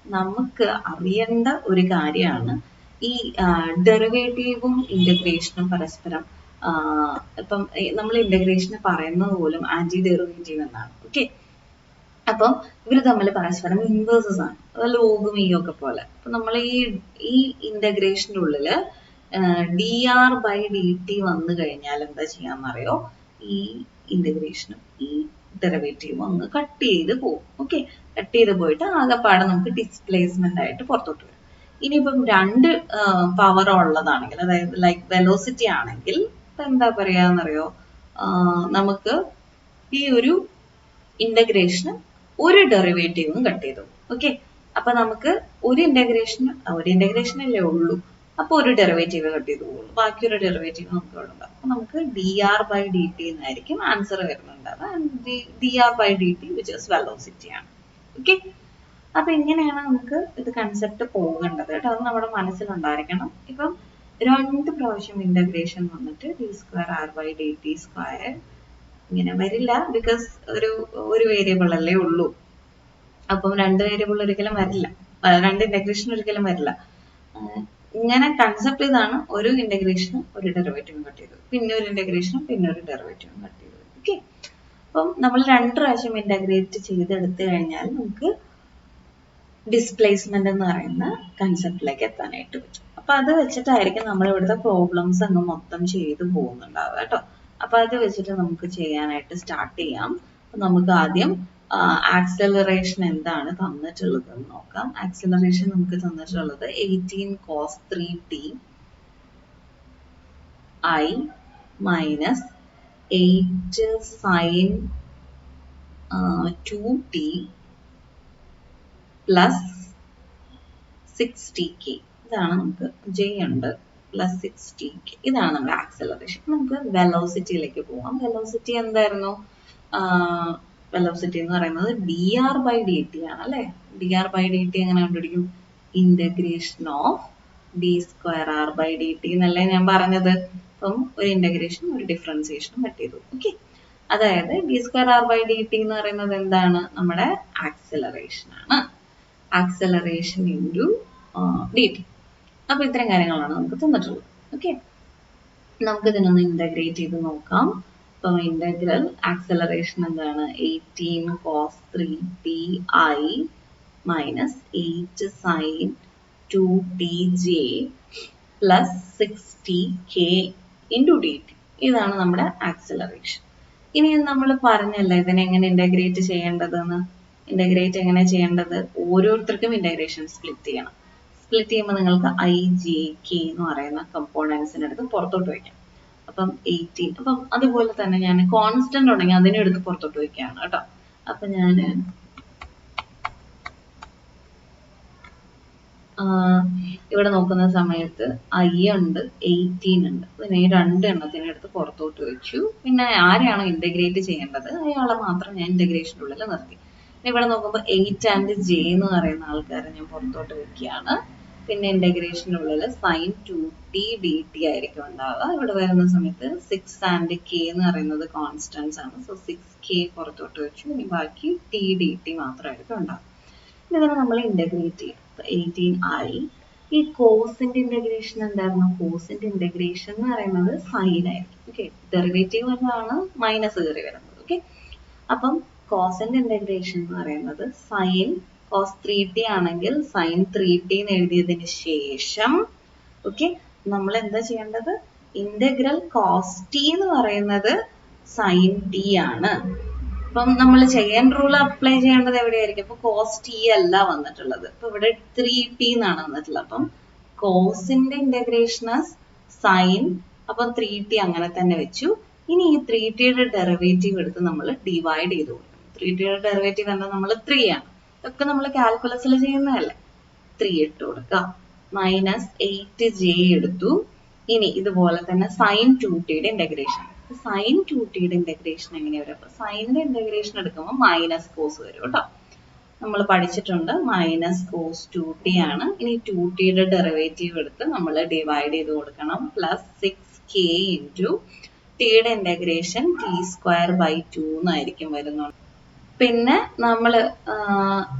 നമുക്ക് അറിയേണ്ട ഒരു കാര്യമാണ് ഈ ഡെറിവേറ്റീവും ഇന്റഗ്രേഷനും പരസ്പരം ഇപ്പം നമ്മൾ ഇന്റഗ്രേഷന് പറയുന്നത് പോലും ആന്റി ഡെറിവേറ്റീവ് എന്നാണ്. ഓക്കെ, അപ്പം ഇവർ തമ്മിൽ പരസ്പരം ഇൻവേഴ്സസ് ആണ്, ലോഗും ഈ ഒക്കെ പോലെ. അപ്പൊ നമ്മൾ ഈ ഇന്റഗ്രേഷന്റെ ഉള്ളില് dr/dt വന്നു കഴിഞ്ഞാൽ എന്താ ചെയ്യാന്നറിയോ? ഈ ഇന്റഗ്രേഷനും ഈ ഡെറിവേറ്റീവും അങ്ങ് കട്ട് ചെയ്ത് പോകും. ഓക്കെ, കട്ട് ചെയ്ത് പോയിട്ട് ആകെപ്പാടെ നമുക്ക് ഡിസ്പ്ലേസ്മെന്റ് ആയിട്ട് പുറത്തോട്ട് വരും. ഇനിയിപ്പം 2 പവർ ഉള്ളതാണെങ്കിൽ, അതായത് ലൈക്ക് വെലോസിറ്റി ആണെങ്കിൽ ഇപ്പൊ എന്താ പറയാന്നറിയോ? നമുക്ക് ഈ ഒരു ഇന്റഗ്രേഷന് ഒരു ഡെറിവേറ്റീവും കട്ട് ചെയ്തു. ഓക്കെ, അപ്പൊ നമുക്ക് ഒരു ഇന്റഗ്രേഷനല്ലേ ഉള്ളൂ, അപ്പൊ ഒരു ഡെറിവേറ്റീവ് കട്ട് ചെയ്ത് പോകുള്ളൂ, ബാക്കി ഒരു ഡെറിവേറ്റീവ് നമുക്ക് ഇവിടെ ഉണ്ടാവും. അപ്പൊ നമുക്ക് dr/dt എന്നായിരിക്കും ആൻസർ വരുന്നുണ്ടാവുക. dr/dt which is velocity ആണ്. ഓക്കെ, അപ്പൊ ഇങ്ങനെയാണ് നമുക്ക് ഇത് കൺസെപ്റ്റ് പോകേണ്ടത് കേട്ടോ. അത് നമ്മുടെ മനസ്സിലുണ്ടായിരിക്കണം. ഇപ്പം 2 പ്രാവശ്യം ഇന്റഗ്രേഷൻ വന്നിട്ട് d²r/dt² ഇങ്ങനെ വരില്ല, ബിക്കോസ് ഒരു വേരിയബിൾ അല്ലേ ഉള്ളൂ. അപ്പം 2 വേരിയബിൾ ഒരിക്കലും വരില്ല, 2 ഇന്റഗ്രേഷൻ ഒരിക്കലും വരില്ല. ഇങ്ങനെ കൺസെപ്റ്റ് ഇതാണ്, ഒരു ഇന്റഗ്രേഷനും ഒരു ഡെറിവേറ്റീവും കട്ട് ചെയ്തു, പിന്നെ ഒരു ഇന്റഗ്രേഷനും പിന്നെ ഒരു ഡെറിവേറ്റീവും കട്ട് ചെയ്തു. ഓക്കെ, അപ്പം നമ്മൾ 2 പ്രാവശ്യം ഇന്റഗ്രേറ്റ് ചെയ്തെടുത്തു കഴിഞ്ഞാൽ നമുക്ക് ഡിസ്പ്ലേസ്മെന്റ് എന്ന് പറയുന്ന കൺസെപ്റ്റിലേക്ക് എത്താനായിട്ട് പറ്റും. അപ്പൊ അത് വെച്ചിട്ടായിരിക്കും നമ്മൾ ഇവിടുത്തെ പ്രോബ്ലംസ് അങ്ങ് മൊത്തം ചെയ്തു പോകുന്നുണ്ടാവുക കേട്ടോ. അപ്പൊ അത് വെച്ചിട്ട് നമുക്ക് ചെയ്യാനായിട്ട് സ്റ്റാർട്ട് ചെയ്യാം. അപ്പൊ നമുക്ക് ആദ്യം ആക്സലറേഷൻ എന്താണ് തന്നിട്ടുള്ളത് എന്ന് നോക്കാം. ആക്സലറേഷൻ നമുക്ക് തന്നിട്ടുള്ളത് 18 cos 3t I minus 8 sin 2t plus 60k. ഇതാണ് നമുക്ക് J ഉണ്ട് പ്ലസ് 60k. ഇതാണ് നമ്മുടെ ആക്സലറേഷൻ. നമുക്ക് വെലോസിറ്റിയിലേക്ക് പോവാം. വെലോസിറ്റി എന്തായിരുന്നു? വെലോസിറ്റി എന്ന് പറയുന്നത് dr/dt ആണ് അല്ലെ. dr/dt എങ്ങനെ കണ്ടുപിടിക്കും? ഇന്റഗ്രേഷൻ ഓഫ് d²r/dt എന്നല്ലേ ഞാൻ പറഞ്ഞത്. അപ്പം ഒരു ഇന്റഗ്രേഷൻ ഒരു ഡിഫറൻസിയേഷനും കട്ട് ചെയ്തു. ഓക്കെ, അതായത് d²r/dt എന്ന് പറയുന്നത് എന്താണ്? നമ്മുടെ ആക്സലറേഷൻ ആണ്. Acceleration into dt. അപ്പൊ ഇത്തരം കാര്യങ്ങളാണ് നമുക്ക് തന്നിട്ടുള്ളത്. ഓക്കെ, നമുക്ക് ഇതിനൊന്ന് ഇന്റഗ്രേറ്റ് ചെയ്ത് നോക്കാം. അപ്പൊ ഇന്റഗ്രൽ ആക്സലറേഷൻ എന്താണ്? 18 cos 3t I minus 8 sin 2tj plus 60k into dt. ഇതാണ് നമ്മുടെ ആക്സലറേഷൻ. ഇനി നമ്മൾ പറഞ്ഞല്ലേ ഇതിനെ എങ്ങനെ ഇന്റഗ്രേറ്റ് ചെയ്യേണ്ടതെന്ന്. ഇന്റഗ്രേറ്റ് എങ്ങനെ ചെയ്യേണ്ടത്? ഓരോരുത്തർക്കും ഇന്റഗ്രേഷൻ സ്പ്ലിറ്റ് ചെയ്യണം. സ്പ്ലിറ്റ് ചെയ്യുമ്പോൾ നിങ്ങൾക്ക് ഐ ജെ കെ എന്ന് പറയുന്ന കമ്പോണൻസിന് എടുത്ത് പുറത്തോട്ട് വയ്ക്കാം. അപ്പം 18. അപ്പം അതുപോലെ തന്നെ ഞാൻ കോൺസ്റ്റന്റ് ഉണ്ടെങ്കിൽ അതിനെ എടുത്ത് പുറത്തോട്ട് വയ്ക്കുകയാണ് കേട്ടോ. അപ്പൊ ഞാൻ ഇവിടെ നോക്കുന്ന സമയത്ത് ഐ ഉണ്ട്, 18 ഉണ്ട്. പിന്നെ ഈ 2 എണ്ണത്തിനെ എടുത്ത് പുറത്തോട്ട് വെച്ചു. പിന്നെ ആരെയാണോ ഇന്റഗ്രേറ്റ് ചെയ്യേണ്ടത് അയാളെ മാത്രം ഞാൻ ഇന്റഗ്രേഷൻ്റെ ഉള്ളിൽ നിർത്തി. ഇവിടെ നോക്കുമ്പോൾ 8 ആൻഡ് ജെ എന്ന് പറയുന്ന ആൾക്കാരെ ഞാൻ പുറത്തോട്ട് വെക്കുകയാണ്. പിന്നെ ഇന്റഗ്രേഷൻ്റെ ഉള്ളിൽ സൈൻ 2t dt ആയിരിക്കും ഉണ്ടാവുക. ഇവിടെ വരുന്ന സമയത്ത് 6 ആൻഡ് k എന്ന് പറയുന്നത് കോൺസ്റ്റൻസ് ആണ്. സോ 6k പുറത്തോട്ട് വെച്ചു. ഇനി ബാക്കി t dt മാത്രമായിരിക്കും ഉണ്ടാവുക. ഇതിനെ നമ്മൾ ഇന്റഗ്രേറ്റ് ചെയ്യും. 18i. ഈ കോസിന്റെ ഇന്റഗ്രേഷൻ എന്തായിരുന്നു? കോസിന്റെ ഇന്റഗ്രേഷൻ എന്ന് പറയുന്നത് സൈൻ ആയിരിക്കും. ഓക്കെ, ഡെറിവേറ്റീവ് എന്നാണ് മൈനസ് കയറി വരുന്നത്. ഓക്കെ, അപ്പം കോസിന്റെ ഇന്റഗ്രേഷൻ എന്ന് പറയുന്നത് സൈൻ കോസ് 3t ആണെങ്കിൽ സൈൻ 3t എന്ന് എഴുതിയതിന് ശേഷം ഓക്കെ നമ്മൾ എന്താ ചെയ്യേണ്ടത്? ഇന്റഗ്രൽ കോസ് ടി എന്ന് പറയുന്നത് സൈൻ ടി ആണ്. അപ്പം നമ്മൾ ചെയിൻ റൂൾ അപ്ലൈ ചെയ്യേണ്ടത് എവിടെയായിരിക്കും? അപ്പൊ കോസ് ടി അല്ല വന്നിട്ടുള്ളത്. അപ്പൊ ഇവിടെ 3t എന്നാണ് വന്നിട്ടുള്ളത്. അപ്പം കോസിന്റെ ഇന്റഗ്രേഷൻ സൈൻ, അപ്പം 3t അങ്ങനെ തന്നെ വെച്ചു. ഇനി ഈ 3tയുടെ ഡെറിവേറ്റീവ് എടുത്ത് നമ്മൾ ഡിവൈഡ് ചെയ്ത് കൊടുക്കും. 3tയുടെ ഡെറിവേറ്റീവ് എന്താ? നമ്മൾ 3 ആണ്. ഇതൊക്കെ നമ്മൾ കാൽക്കുലസിൽ ചെയ്യുന്നതല്ലേ. 3 ഇട്ട് കൊടുക്കുക. മൈനസ് 8j എടുത്തു. ഇനി ഇതുപോലെ തന്നെ സൈൻ 2tയുടെ ഇന്റഗ്രേഷൻ. സൈൻ 2tയുടെ ഇന്റഗ്രേഷൻ എങ്ങനെ വരും? അപ്പൊ സൈനിന്റെ ഇന്റഗ്രേഷൻ എടുക്കുമ്പോൾ മൈനസ് കോസ് വരും കേട്ടോ. നമ്മൾ പഠിച്ചിട്ടുണ്ട് മൈനസ് കോസ് 2t ആണ്. ഇനി 2tയുടെ ഡെറിവേറ്റീവ് എടുത്ത് നമ്മൾ ഡിവൈഡ് ചെയ്ത് കൊടുക്കണം. പ്ലസ് 6k ഇൻറ്റു ടിയുടെ ഇന്റഗ്രേഷൻ t²/2 എന്നായിരിക്കും വരുന്നത്. പിന്നെ നമ്മൾ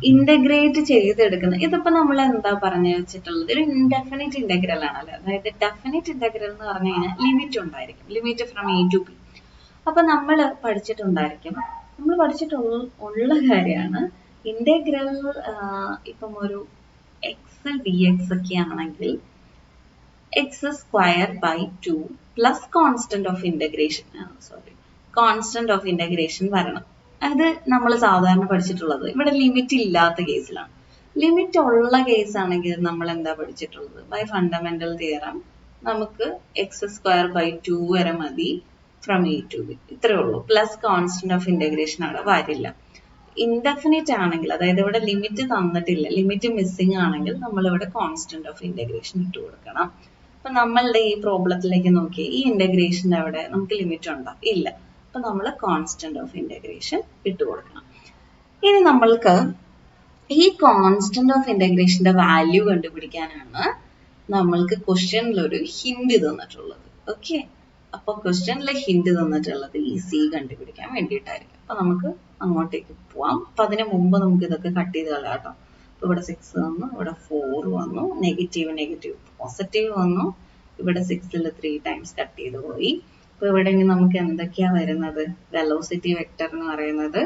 ഇന്റഗ്രേറ്റ് ചെയ്തെടുക്കുന്ന ഇതിപ്പോ നമ്മൾ എന്താ പറഞ്ഞു വെച്ചിട്ടുള്ളത്? ഒരു ഇൻഡെഫിനിറ്റ് ഇന്റഗ്രൽ ആണല്ലോ. അതായത് ഡെഫിനിറ്റ് ഇന്റഗ്രൽ എന്ന് പറഞ്ഞു കഴിഞ്ഞാൽ ലിമിറ്റ് ഉണ്ടായിരിക്കും. Limit from a to b. അപ്പൊ നമ്മൾ പഠിച്ചിട്ടുള്ള കാര്യമാണ് ഇന്റഗ്രൽ. ഇപ്പം ഒരു എക്സ് ഡി എക്സ് ഒക്കെ ആണെങ്കിൽ x²/2 plus constant of integration വരണം. അത് നമ്മൾ സാധാരണ പഠിച്ചിട്ടുള്ളത് ഇവിടെ ലിമിറ്റ് ഇല്ലാത്ത കേസിലാണ്. ലിമിറ്റ് ഉള്ള കേസ് ആണെങ്കിൽ നമ്മൾ എന്താ പഠിച്ചിട്ടുള്ളത്? ബൈ ഫണ്ടമെന്റൽ തിയറം നമുക്ക് x²/2 വരെ മതി ഫ്രം a to b. ഇത്രയേ ഉള്ളൂ. പ്ലസ് കോൺസ്റ്റന്റ് ഓഫ് ഇന്റഗ്രേഷൻ അവിടെ വരില്ല. ഇൻഡെഫിനിറ്റ് ആണെങ്കിൽ, അതായത് ഇവിടെ ലിമിറ്റ് തന്നിട്ടില്ല, ലിമിറ്റ് മിസ്സിംഗ് ആണെങ്കിൽ നമ്മൾ ഇവിടെ കോൺസ്റ്റന്റ് ഓഫ് ഇന്റഗ്രേഷൻ ഇട്ട് കൊടുക്കണം. അപ്പൊ നമ്മളുടെ ഈ പ്രോബ്ലത്തിലേക്ക് നോക്കിയേ, ഈ ഇന്റഗ്രേഷൻ്റെ അവിടെ നമുക്ക് ലിമിറ്റ് ഉണ്ടോ? ഇല്ല. അപ്പൊ നമ്മൾ കോൺസ്റ്റന്റ് ഓഫ് ഇന്റഗ്രേഷൻ ഇട്ട് കൊടുക്കണം. ഇനി നമ്മൾക്ക് ഈ കോൺസ്റ്റന്റ് ഓഫ് ഇന്റഗ്രേഷന്റെ വാല്യൂ കണ്ടുപിടിക്കാനാണ് നമ്മൾക്ക് ക്വസ്റ്റ്യനിൽ ഒരു ഹിന്റ് തന്നിട്ടുള്ളത്. ഓക്കെ, അപ്പൊ ക്വസ്റ്റ്യനിൽ ഹിന്റ് തന്നിട്ടുള്ളത് ഈ സി കണ്ടുപിടിക്കാൻ വേണ്ടിയിട്ടായിരിക്കും. അപ്പൊ നമുക്ക് അങ്ങോട്ടേക്ക് പോവാം. അപ്പൊ അതിന് മുമ്പ് നമുക്ക് ഇതൊക്കെ കട്ട് ചെയ്ത് കളയാം കേട്ടോ. ഇവിടെ 6 വന്നു, ഇവിടെ 4 വന്നു, നെഗറ്റീവ് നെഗറ്റീവ് പോസിറ്റീവ് വന്നു, ഇവിടെ 6ൽ 3 ടൈംസ് കട്ട് ചെയ്ത് പോയി. അപ്പൊ ഇവിടെ നമുക്ക് എന്തൊക്കെയാ വരുന്നത്? വെലോസിറ്റി വെക്ടർ എന്ന് പറയുന്നത്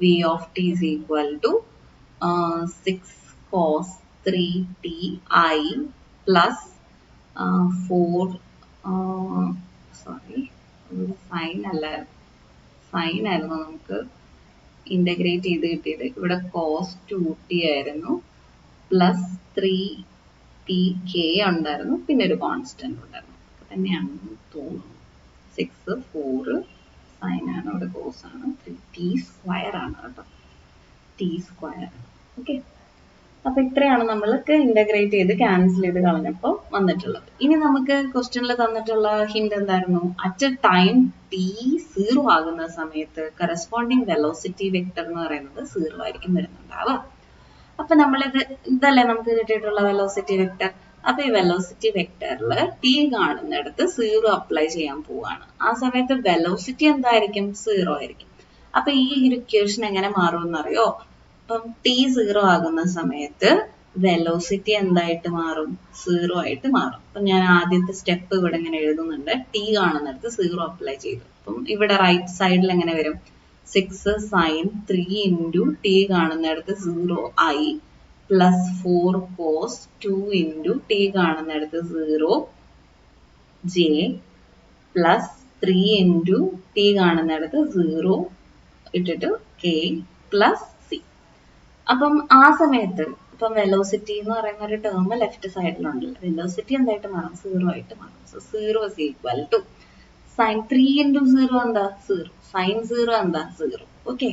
v of t is equal to 6 cos 3t I plus 4 sorry sign അല്ലായിരുന്നു, സൈൻ ആയിരുന്നു നമുക്ക് ഇന്റഗ്രേറ്റ് ചെയ്ത് കിട്ടിയത്. ഇവിടെ കോസ് 2t ആയിരുന്നു, പ്ലസ് 3tk ഉണ്ടായിരുന്നു, പിന്നെ ഒരു കോൺസ്റ്റന്റ് ഉണ്ടായിരുന്നു. തന്നെയാണെന്ന് തോന്നുന്നു. 6 4 സൈൻ ആണ്, ഇവിടെ കോസ് ആണ്, 3t സ്ക്വയർ ആണ് കേട്ടോ, t സ്ക്വയർ. ഓക്കെ, അപ്പൊ ഇത്രയാണ് നമ്മൾക്ക് ഇന്റഗ്രേറ്റ് ചെയ്ത് ക്യാൻസൽ ചെയ്ത് കളഞ്ഞപ്പോൾ വന്നിട്ടുള്ളത്. ഇനി നമുക്ക് ക്വസ്റ്റ്യനിൽ തന്നിട്ടുള്ള ഹിന്റ് എന്തായിരുന്നു? അറ്റ് എ ടൈം t 0 ആകുന്ന സമയത്ത് കറസ്പോണ്ടിങ് വെലോസിറ്റി വെക്ടർ എന്ന് പറയുന്നത് 0 ആയിരിക്കും വരുന്നുണ്ടാവുക. അപ്പൊ ഇതല്ലേ നമുക്ക് കിട്ടിയിട്ടുള്ള വെലോസിറ്റി വെക്ടർ. അപ്പൊ ഈ വെലോസിറ്റി വെക്ടറിൽ t കാണുന്നിടത്ത് 0 അപ്ലൈ ചെയ്യാൻ പോവാണ്. ആ സമയത്ത് വെലോസിറ്റി എന്തായിരിക്കും? 0 ആയിരിക്കും. അപ്പൊ ഈ ഒരു ഇക്വേഷൻ എങ്ങനെ മാറും എന്നറിയോ? അപ്പം t 0 ആകുന്ന സമയത്ത് വെലോസിറ്റി എന്തായിട്ട് മാറും? 0 ആയിട്ട് മാറും. അപ്പൊ ഞാൻ ആദ്യത്തെ സ്റ്റെപ്പ് ഇവിടെ ഇങ്ങനെ എഴുതുന്നുണ്ട്. t കാണുന്നിടത്ത് 0 അപ്ലൈ ചെയ്തു. അപ്പം ഇവിടെ റൈറ്റ് സൈഡിൽ എങ്ങനെ വരും? 6 sin 3 into t കാണുന്നിടത്ത് 0 I plus 4 cos 2 into t കാണുന്നിടത്ത് 0 j plus 3 into t കാണുന്നിടത്ത് 0 ഇട്ടിട്ട് k plus c. അപ്പം ആ സമയത്ത് ഇപ്പം വെലോസിറ്റി എന്ന് പറയുന്ന ഒരു ടേം ലെഫ്റ്റ് സൈഡിലുണ്ടല്ലോ, വെലോസിറ്റി എന്തായിട്ട് മാറും? 0 ആയിട്ട് മാറും. So 0 is equal to sin 3 into 0 എന്താ? 0. sin 0 എന്താ? 0. ഓക്കെ,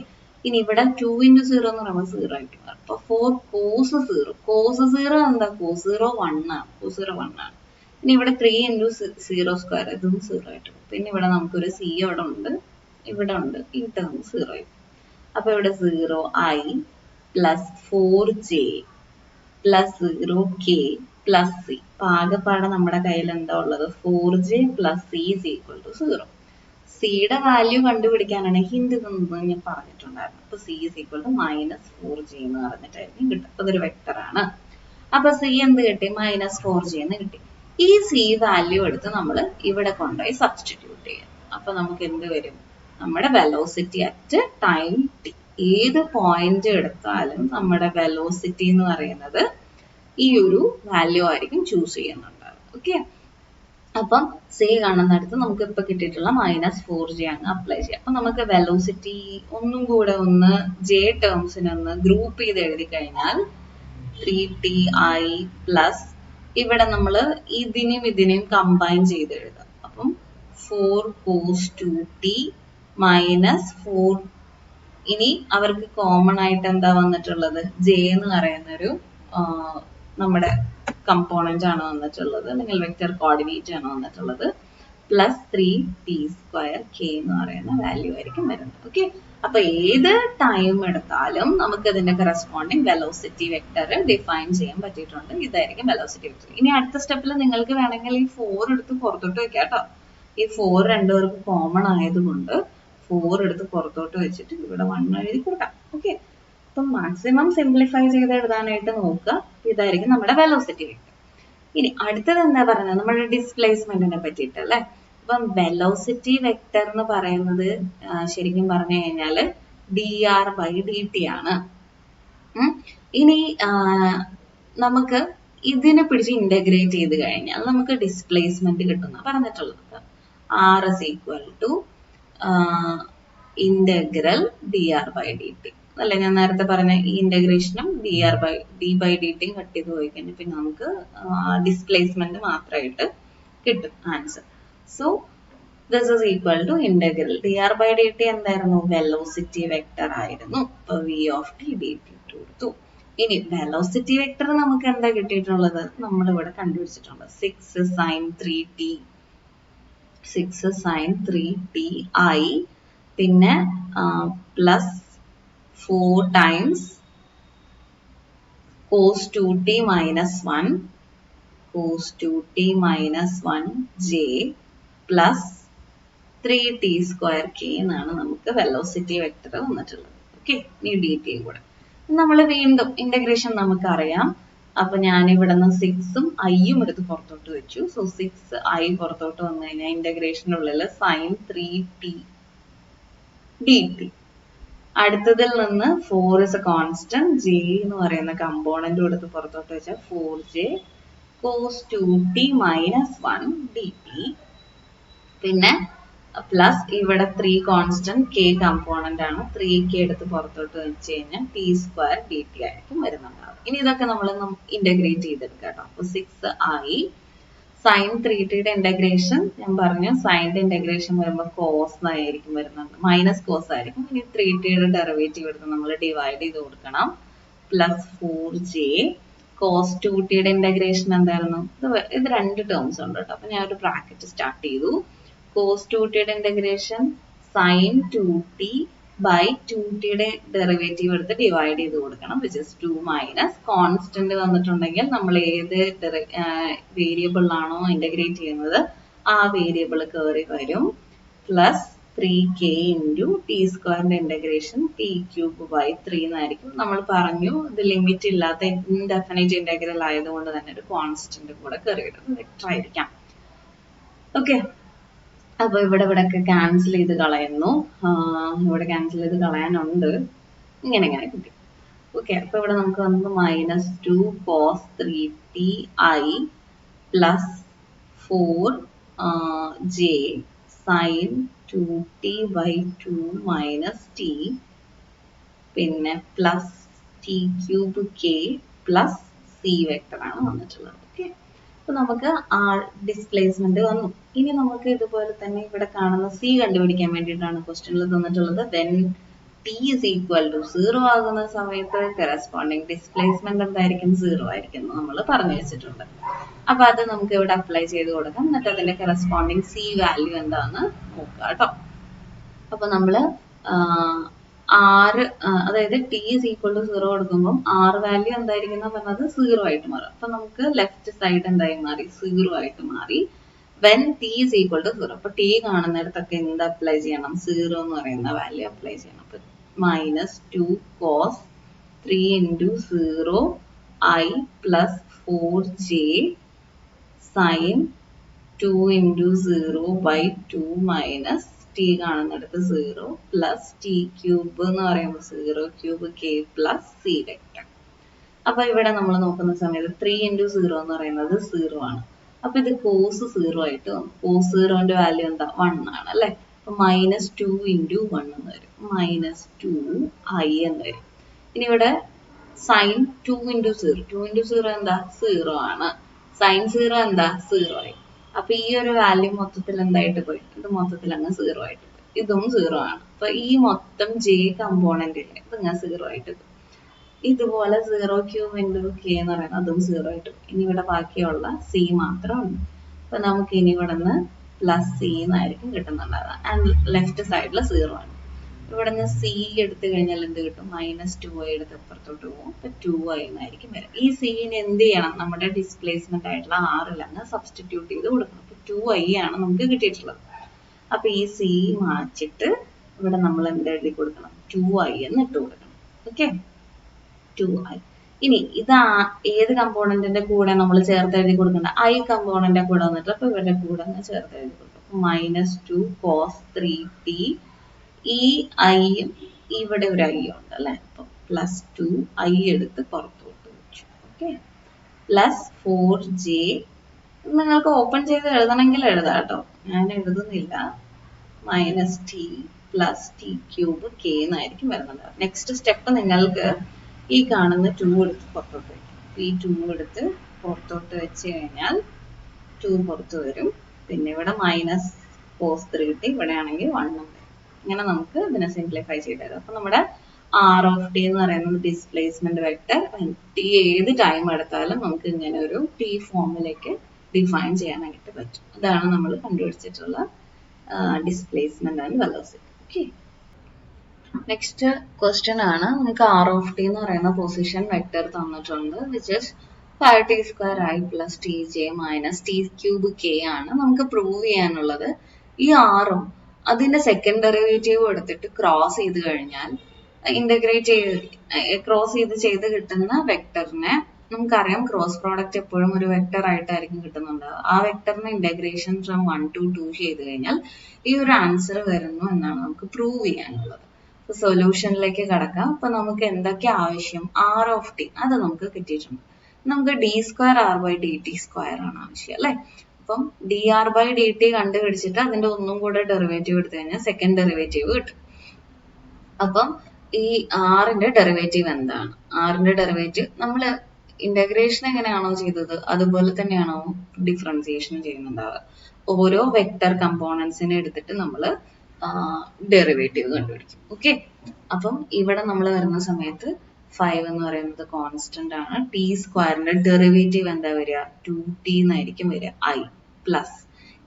ഇനി ഇവിടെ 2 into 0 എന്ന് പറയുമ്പോൾ 0 ആയിട്ട് മാറും. അപ്പൊ 4 cos 0. cos 0 എന്താ? cos 0 1 ആണ്. cos 0 1 ആണ്. ഇനി ഇവിടെ 3 into 0 സ്ക്വയർ, ഇതും 0 ആയിട്ട് പോകും. പിന്നെ ഇവിടെ നമുക്കൊരു c അവിടെ ഉണ്ട്, ഇവിടെ ഉണ്ട്, ഈ ടേം 0 ആയിട്ട്. അപ്പൊ ഇവിടെ 0 I plus 4j plus 0k plus c. അപ്പൊ ആകെപ്പാടെ നമ്മുടെ കയ്യിൽ എന്താ ഉള്ളത്? 4j plus c is equal to 0. സിയുടെ വാല്യൂ കണ്ടുപിടിക്കാനാണ് ഹിന്റ് തന്നത് ഞാൻ പറഞ്ഞിട്ടുണ്ടായിരുന്നു. അപ്പൊ c is equal to -4j എന്ന് പറഞ്ഞിട്ടായിരിക്കും കിട്ടും. അപ്പൊ ഇതൊരു വെക്ടർ ആണ്. അപ്പൊ c എന്ത് കിട്ടി? -4j എന്ന് കിട്ടി. ഈ c വാല്യൂ എടുത്ത് നമ്മൾ ഇവിടെ കൊണ്ടുപോയി സബ്സ്റ്റിറ്റ്യൂട്ട് ചെയ്യാം. അപ്പൊ നമുക്ക് എന്ത് വരും? നമ്മുടെ വെലോസിറ്റി അറ്റ് ടൈം t, ഏത് പോയിന്റ് എടുത്താലും നമ്മുടെ വെലോസിറ്റി എന്ന് പറയുന്നത് ഈ ഒരു വാല്യൂ ആയിരിക്കും ചൂസ് ചെയ്യുന്നുണ്ടാവും. ഓക്കെ, അപ്പം സി കാണുന്നിടത്ത് നമുക്ക് ഇപ്പൊ കിട്ടിയിട്ടുള്ള -4j അങ്ങ് അപ്ലൈ ചെയ്യാം. അപ്പൊ നമുക്ക് വെലോസിറ്റി ഒന്നും കൂടെ ഒന്ന് j ടേംസിനെ ഒന്ന് ഗ്രൂപ്പ് ചെയ്ത് എഴുതി കഴിഞ്ഞാൽ 3ti പ്ലസ് ഇവിടെ നമ്മൾ ഇതിനെയും കമ്പൈൻ ചെയ്ത് എഴുതാം. അപ്പം 4 cos 2t മൈനസ് 4, ഇനി അവർക്ക് കോമൺ ആയിട്ട് എന്താ വന്നിട്ടുള്ളത്? j എന്ന് പറയുന്ന ഒരു നമ്മുടെ കമ്പോണന്റ് ആണ് വന്നിട്ടുള്ളത്, അല്ലെങ്കിൽ വെക്ടർ കോർഡിനേറ്റ് ആണ് വന്നിട്ടുള്ളത്, പ്ലസ് 3t സ്ക്വയർ k എന്ന് പറയുന്ന വാല്യൂ ആയിരിക്കും വരുന്നത്. ഓക്കെ, അപ്പൊ ഏത് ടൈം എടുത്താലും നമുക്ക് അതിന്റെ കറസ്പോണ്ടിങ് വെലോസിറ്റി വെക്ടർ ഡിഫൈൻ ചെയ്യാൻ പറ്റിയിട്ടുണ്ട്. ഇതായിരിക്കും വെലോസിറ്റി വെക്ടർ. ഇനി അടുത്ത സ്റ്റെപ്പിൽ നിങ്ങൾക്ക് വേണമെങ്കിൽ ഈ 4 എടുത്ത് പുറത്തോട്ട് വെക്കാം കേട്ടോ. ഈ 4 രണ്ടുപേർക്ക് കോമൺ ആയതുകൊണ്ട് 4 എടുത്ത് പുറത്തോട്ട് വെച്ചിട്ട് ഇവിടെ 1 എഴുതി കൊടുക്കാം. ഓക്കെ, അപ്പം മാക്സിമം സിംപ്ലിഫൈ ചെയ്ത് എഴുതാനായിട്ട് നോക്കുക. ഇതായിരിക്കും നമ്മുടെ വെലോസിറ്റി വെക്ടർ. ഇനി അടുത്തത് എന്താ പറയുന്നത്? നമ്മുടെ ഡിസ്പ്ലേസ്മെന്റിനെ പറ്റിയിട്ട് അല്ലെ. അപ്പം വെലോസിറ്റി വെക്ടർ എന്ന് പറയുന്നത് ശരിക്കും പറഞ്ഞു കഴിഞ്ഞാൽ dr/dt ആണ്. ഇനി നമുക്ക് ഇതിനെ പിടിച്ച് ഇന്റഗ്രേറ്റ് ചെയ്ത് കഴിഞ്ഞാൽ നമുക്ക് ഡിസ്പ്ലേസ്മെന്റ് കിട്ടുന്ന പറഞ്ഞിട്ടുള്ളത്. r is equal to integral dr/dt അല്ലെ. ഞാൻ നേരത്തെ പറഞ്ഞ ഈ ഇന്റഗ്രേഷനും d/dt കട്ട് ചെയ്ത് പോയി കഴിഞ്ഞാൽ പിന്നെ നമുക്ക് ഡിസ്പ്ലേസ്മെന്റ് മാത്രമായിട്ട് കിട്ടും answer. So this is equal to integral dr/dt എന്തായിരുന്നു? വെലോസിറ്റി വെക്ടർ ആയിരുന്നു. അപ്പൊ v of t dt കൊടുത്തു. ഇനി വെലോസിറ്റി വെക്ടർ നമുക്ക് എന്താ കിട്ടിയിട്ടുള്ളത്? നമ്മൾ ഇവിടെ കണ്ടുപിടിച്ചിട്ടുണ്ട് 6 sin 3t I പിന്നെ plus 4 times cos 2t minus 1 j plus 3t square k എന്നാണ് നമുക്ക് വെലോസിറ്റി വെക്ടർ വന്നിട്ടുള്ളത്. ഓക്കെ, ഇനി dt കൂടെ നമ്മൾ വീണ്ടും ഇന്റഗ്രേഷൻ നമുക്കറിയാം. അപ്പൊ ഞാൻ ഇവിടെ നിന്ന് 6 ഉം iയും എടുത്ത് പുറത്തോട്ട് വെച്ചു. സോ 6i പുറത്തോട്ട് വന്നു കഴിഞ്ഞാൽ ഇന്റഗ്രേഷനുള്ളിൽ sin 3t dt. അടുത്തതിൽ നിന്ന് 4 is a constant, j എന്ന് പറയുന്ന കമ്പോണന്റ് എടുത്ത് പുറത്തോട്ട് വെച്ചാൽ 4j cos 2t minus 1 dt. പിന്നെ പ്ലസ് ഇവിടെ 3 കോൺസ്റ്റന്റ് k കമ്പോണന്റ് ആണ്. 3k എടുത്ത് പുറത്തോട്ട് വെച്ച് കഴിഞ്ഞാൽ t സ്ക്വയർ dt ആയിരിക്കും വരുന്നുണ്ടാവും. ഇനി ഇതൊക്കെ നമ്മൾ ഇന്റഗ്രേറ്റ് ചെയ്തെടുക്കാം കേട്ടോ. അപ്പൊ 6i sin 3tയുടെ ഇന്റഗ്രേഷൻ ഞാൻ പറഞ്ഞു, സൈൻ്റെ ഇന്റഗ്രേഷൻ വരുമ്പോൾ കോസ് ആയിരിക്കും വരുന്നത്, മൈനസ് കോസ് ആയിരിക്കും. ഇനി 3tയുടെ ഡെറിവേറ്റീവ് എടുത്ത് നമ്മൾ ഡിവൈഡ് ചെയ്ത് കൊടുക്കണം. പ്ലസ് 4j cos 2tയുടെ ഇന്റഗ്രേഷൻ എന്തായിരുന്നു? ഇത് രണ്ട് ടേംസ് ഉണ്ട് കേട്ടോ. അപ്പൊ ഞാൻ ഒരു ബ്രാക്കറ്റ് സ്റ്റാർട്ട് ചെയ്തു. cos 2tയുടെ ഇന്റഗ്രേഷൻ sin 2t by 2tയുടെ ഡെറിവേറ്റീവ് എടുത്ത് ഡിവൈഡ് ചെയ്ത് കൊടുക്കണം, which is 2 മൈനസ് കോൺസ്റ്റന്റ് വന്നിട്ടുണ്ടെങ്കിൽ നമ്മൾ ഏത് വേരിയബിളിലാണോ ഇന്റഗ്രേറ്റ് ചെയ്യുന്നത് ആ വേരിയബിൾ കയറി വരും. പ്ലസ് 3k ഇൻറ്റു ടി സ്ക്വയറിന്റെ ഇന്റഗ്രേഷൻ ടി ക്യൂബ് ബൈ 3 എന്നായിരിക്കും. നമ്മൾ പറഞ്ഞു ഇത് ലിമിറ്റ് ഇല്ലാത്ത ഇൻഡെഫിനിറ്റ് ഇന്റഗ്രൽ ആയതുകൊണ്ട് തന്നെ ഒരു കോൺസ്റ്റന്റ് കൂടെ കയറി വരും, വെക്ടർ ആയിരിക്കാം. ഓക്കെ, അപ്പൊ ഇവിടെ ഒക്കെ ക്യാൻസൽ ചെയ്ത് കളയുന്നു. ഇവിടെ ക്യാൻസൽ ചെയ്ത് കളയാനുണ്ട്, ഇങ്ങനെ കിട്ടി. ഓക്കെ, അപ്പൊ ഇവിടെ നമുക്ക് വന്നത് -2 cos 3ti plus 4j sin 2t by 2 minus t, പിന്നെ plus t cube k plus c vector ആണ് വന്നിട്ടുള്ളത്. ഓക്കെ, അപ്പൊ നമുക്ക് ആ ഡിസ്പ്ലേസ്മെന്റ് വന്നു. ഇനി നമുക്ക് ഇതുപോലെ തന്നെ ഇവിടെ കാണുന്ന c കണ്ടുപിടിക്കാൻ വേണ്ടിയിട്ടാണ് ക്വസ്റ്റ്യനിൽ തന്നിട്ടുള്ളത്. When t is equal to 0 ആകുന്ന സമയത്ത് കറസ്പോണ്ടിങ് ഡിസ്പ്ലേസ്മെന്റ് എന്തായിരിക്കും? 0 ആയിരിക്കും നമ്മൾ പറഞ്ഞു വെച്ചിട്ടുണ്ട്. അപ്പൊ അത് നമുക്ക് ഇവിടെ അപ്ലൈ ചെയ്ത് കൊടുക്കാം. എന്നിട്ട് അതിന്റെ കറസ്പോണ്ടിങ് c വാല്യൂ എന്താന്ന് നോക്കാം കേട്ടോ. അപ്പൊ നമ്മള് അതായത് t is equal to 0 കൊടുക്കുമ്പോൾ r വാല്യൂ എന്തായിരിക്കും പറഞ്ഞത്? 0 ആയിട്ട് മാറും. അപ്പൊ നമുക്ക് ലെഫ്റ്റ് സൈഡ് എന്തായി മാറി? 0 ആയിട്ട് മാറി. when t is equal to 0, അപ്പൊ t കാണുന്നിടത്തൊക്കെ എന്ത് അപ്ലൈ ചെയ്യണം? 0 എന്ന് പറയുന്ന വാല്യൂ അപ്ലൈ ചെയ്യണം. അപ്പൊ -2 cos 3 into 0 i plus 4j sin 2 into 0 by 2 minus t കാണുന്നിടത്ത് 0 plus T cube എന്ന് പറയുമ്പോൾ 0 cube k plus c vector. അപ്പൊ ഇവിടെ നമ്മൾ നോക്കുന്ന സമയത്ത് 3 into 0 എന്ന് പറയുന്നത് 0 ആണ്. അപ്പൊ ഇത് cos 0 ആയിട്ട് വന്നു. cos 0ന്റെ വാല്യൂ എന്താ? 1 ആണ് അല്ലെ. അപ്പൊ -2 into 1 എന്ന് വരും, -2i എന്ന് വരും. ഇനി ഇവിടെ sin 2 into 0, 2 into 0 എന്താ? 0 ആണ്. sin 0 എന്താ? 0 ആയി. അപ്പൊ ഈ ഒരു വാല്യൂ മൊത്തത്തിൽ എന്തായിട്ട് പോയി? ഇത് മൊത്തത്തിൽ അങ്ങ് 0 ആയിട്ട് പോയി. ഇതും 0 ആണ്. അപ്പൊ ഈ മൊത്തം j കമ്പോണന്റ് ഇല്ലേ, ഇത് ഞാൻ 0 ആയിട്ട് പോയി. ഇതുപോലെ 0 ക്യൂബ് ഇൻറ്റു k എന്ന് പറയുന്നത് അതും 0 ആയിട്ട് പോയി. ഇനി ഇവിടെ ബാക്കിയുള്ള c മാത്രമുണ്ട്. അപ്പൊ നമുക്ക് ഇനി ഇവിടെ നിന്ന് പ്ലസ് c എന്നായിരിക്കും കിട്ടുന്നുണ്ടാവുക. ആൻഡ് ലെഫ്റ്റ് സൈഡിൽ 0 ആണ്. ഇവിടെ നിന്ന് c എടുത്തു കഴിഞ്ഞാൽ എന്ത് കിട്ടും? -2i എടുത്ത് അപ്പുറത്തോട്ട് പോകും. അപ്പൊ 2i എന്നായിരിക്കും വരും. ഈ c ന് എന്ത് ചെയ്യണം? നമ്മുടെ ഡിസ്പ്ലേസ്മെന്റ് ആയിട്ടുള്ള r അങ്ങ് സബ്സ്റ്റിറ്റ്യൂട്ട് ചെയ്ത് കൊടുക്കണം. അപ്പൊ 2i ആണ് നമുക്ക് കിട്ടിയിട്ടുള്ളത്. അപ്പൊ ഈ c മാറ്റിട്ട് ഇവിടെ നമ്മൾ എന്ത് എഴുതി കൊടുക്കണം? 2i എന്ന് ഇട്ട് കൊടുക്കണം. Okay, 2i. ഇനി ഇത് ഏത് കമ്പോണന്റിന്റെ കൂടെ നമ്മൾ ചേർത്ത് എഴുതി കൊടുക്കണ്ട? i കമ്പോണന്റിന്റെ കൂടെ വന്നിട്ട് അപ്പൊ ഇവരുടെ കൂടെ ചേർത്ത് എഴുതി കൊടുക്കും. -2 cos 3t, ഈ i ഇവിടെ ഒരു i ഉണ്ട് അല്ലെ. അപ്പൊ +2i എടുത്ത് പുറത്തോട്ട് വെച്ചു. Okay, plus 4j. നിങ്ങൾക്ക് ഓപ്പൺ ചെയ്ത് എഴുതണമെങ്കിൽ എഴുതാം കേട്ടോ, ഞാൻ എഴുതുന്നില്ല. -t plus T cube k എന്നായിരിക്കും വരുന്നത്. നെക്സ്റ്റ് സ്റ്റെപ്പ് നിങ്ങൾക്ക് ഈ കാണുന്ന 2 എടുത്ത് പുറത്തോട്ട് വയ്ക്കും. ഈ 2 എടുത്ത് പുറത്തോട്ട് വെച്ച് കഴിഞ്ഞാൽ 2 പുറത്ത് വരും. പിന്നെ ഇവിടെ -cos 3t, ഇവിടെ ആണെങ്കിൽ 1 വരും. ഇങ്ങനെ നമുക്ക് ഇതിനെ സിംപ്ലിഫൈ ചെയ്ത് തരാം. അപ്പൊ നമ്മുടെ r of t എന്ന് പറയുന്നത് ഡിസ്പ്ലേസ്മെന്റ് വെക്ടർ. t ഏത് ടൈം എടുത്താലും നമുക്ക് ഇങ്ങനെ ഒരു t ഫോമിലേക്ക് ഡിഫൈൻ ചെയ്യാനായിട്ട് പറ്റും. അതാണ് നമ്മൾ കണ്ടുപിടിച്ചിട്ടുള്ള displacement and velocity. Okay, next question ആണ്. നമുക്ക് r of t എന്ന് പറയുന്ന പൊസിഷൻ വെക്ടർ തന്നിട്ടുണ്ട്, which is 5t square i plus tj minus t cube k ആണ് നമുക്ക് പ്രൂവ് ചെയ്യാനുള്ളത്. ഈ r ഉം അതിന്റെ സെക്കൻഡ് ഡെറിവേറ്റീവ് എടുത്തിട്ട് ക്രോസ് ചെയ്ത് കഴിഞ്ഞാൽ ഇന്റഗ്രേറ്റ് ചെയ്ത് കിട്ടുന്ന വെക്ടറിനെ നമുക്കറിയാം ക്രോസ് പ്രോഡക്റ്റ് എപ്പോഴും ഒരു വെക്ടർ ആയിട്ടായിരിക്കും കിട്ടുന്നുണ്ടാവുക. ആ വെക്ടറിന് ഇന്റഗ്രേഷൻ ഫ്രം 1 to 2 ചെയ്ത് കഴിഞ്ഞാൽ ഈ ഒരു ആൻസർ വരുന്നു എന്നാണ് നമുക്ക് പ്രൂവ് ചെയ്യാനുള്ളത്. സൊല്യൂഷനിലേക്ക് കടക്കാം. അപ്പൊ നമുക്ക് എന്തൊക്കെ ആവശ്യം? ആർ ഓഫ് ടി അത് നമുക്ക് കിട്ടിയിട്ടുണ്ട്. നമുക്ക് D square R by D T square ആണ് ആവശ്യം അല്ലെ. അപ്പം D R by D T കണ്ടുപിടിച്ചിട്ട് അതിന്റെ ഒന്നും കൂടെ ഡെറിവേറ്റീവ് എടുത്തു കഴിഞ്ഞാൽ സെക്കൻഡ് ഡെറിവേറ്റീവ് കിട്ടും. അപ്പം ഈ ആറിന്റെ ഡെറിവേറ്റീവ് എന്താണ്? ആറിന്റെ ഡെറിവേറ്റീവ് നമ്മൾ ഇന്റഗ്രേഷൻ എങ്ങനെയാണോ ചെയ്തത് അതുപോലെ തന്നെയാണോ ഡിഫറൻസിയേഷൻ ചെയ്യുന്നുണ്ടാവുക. ഓരോ വെക്ടർ കമ്പോണൻസിനെ എടുത്തിട്ട് നമ്മൾ ഡെറിവേറ്റീവ് കണ്ടുപിടിക്കും. ഓക്കെ, അപ്പം ഇവിടെ നമ്മൾ വരുന്ന സമയത്ത് 5 എന്ന് പറയുന്നത് കോൺസ്റ്റന്റ് ആണ്. ടി സ്ക്വയറിന്റെ ഡെറിവേറ്റീവ് എന്താ വരിക? 2t എന്നായിരിക്കും വരിക. ഐ പ്ലസ്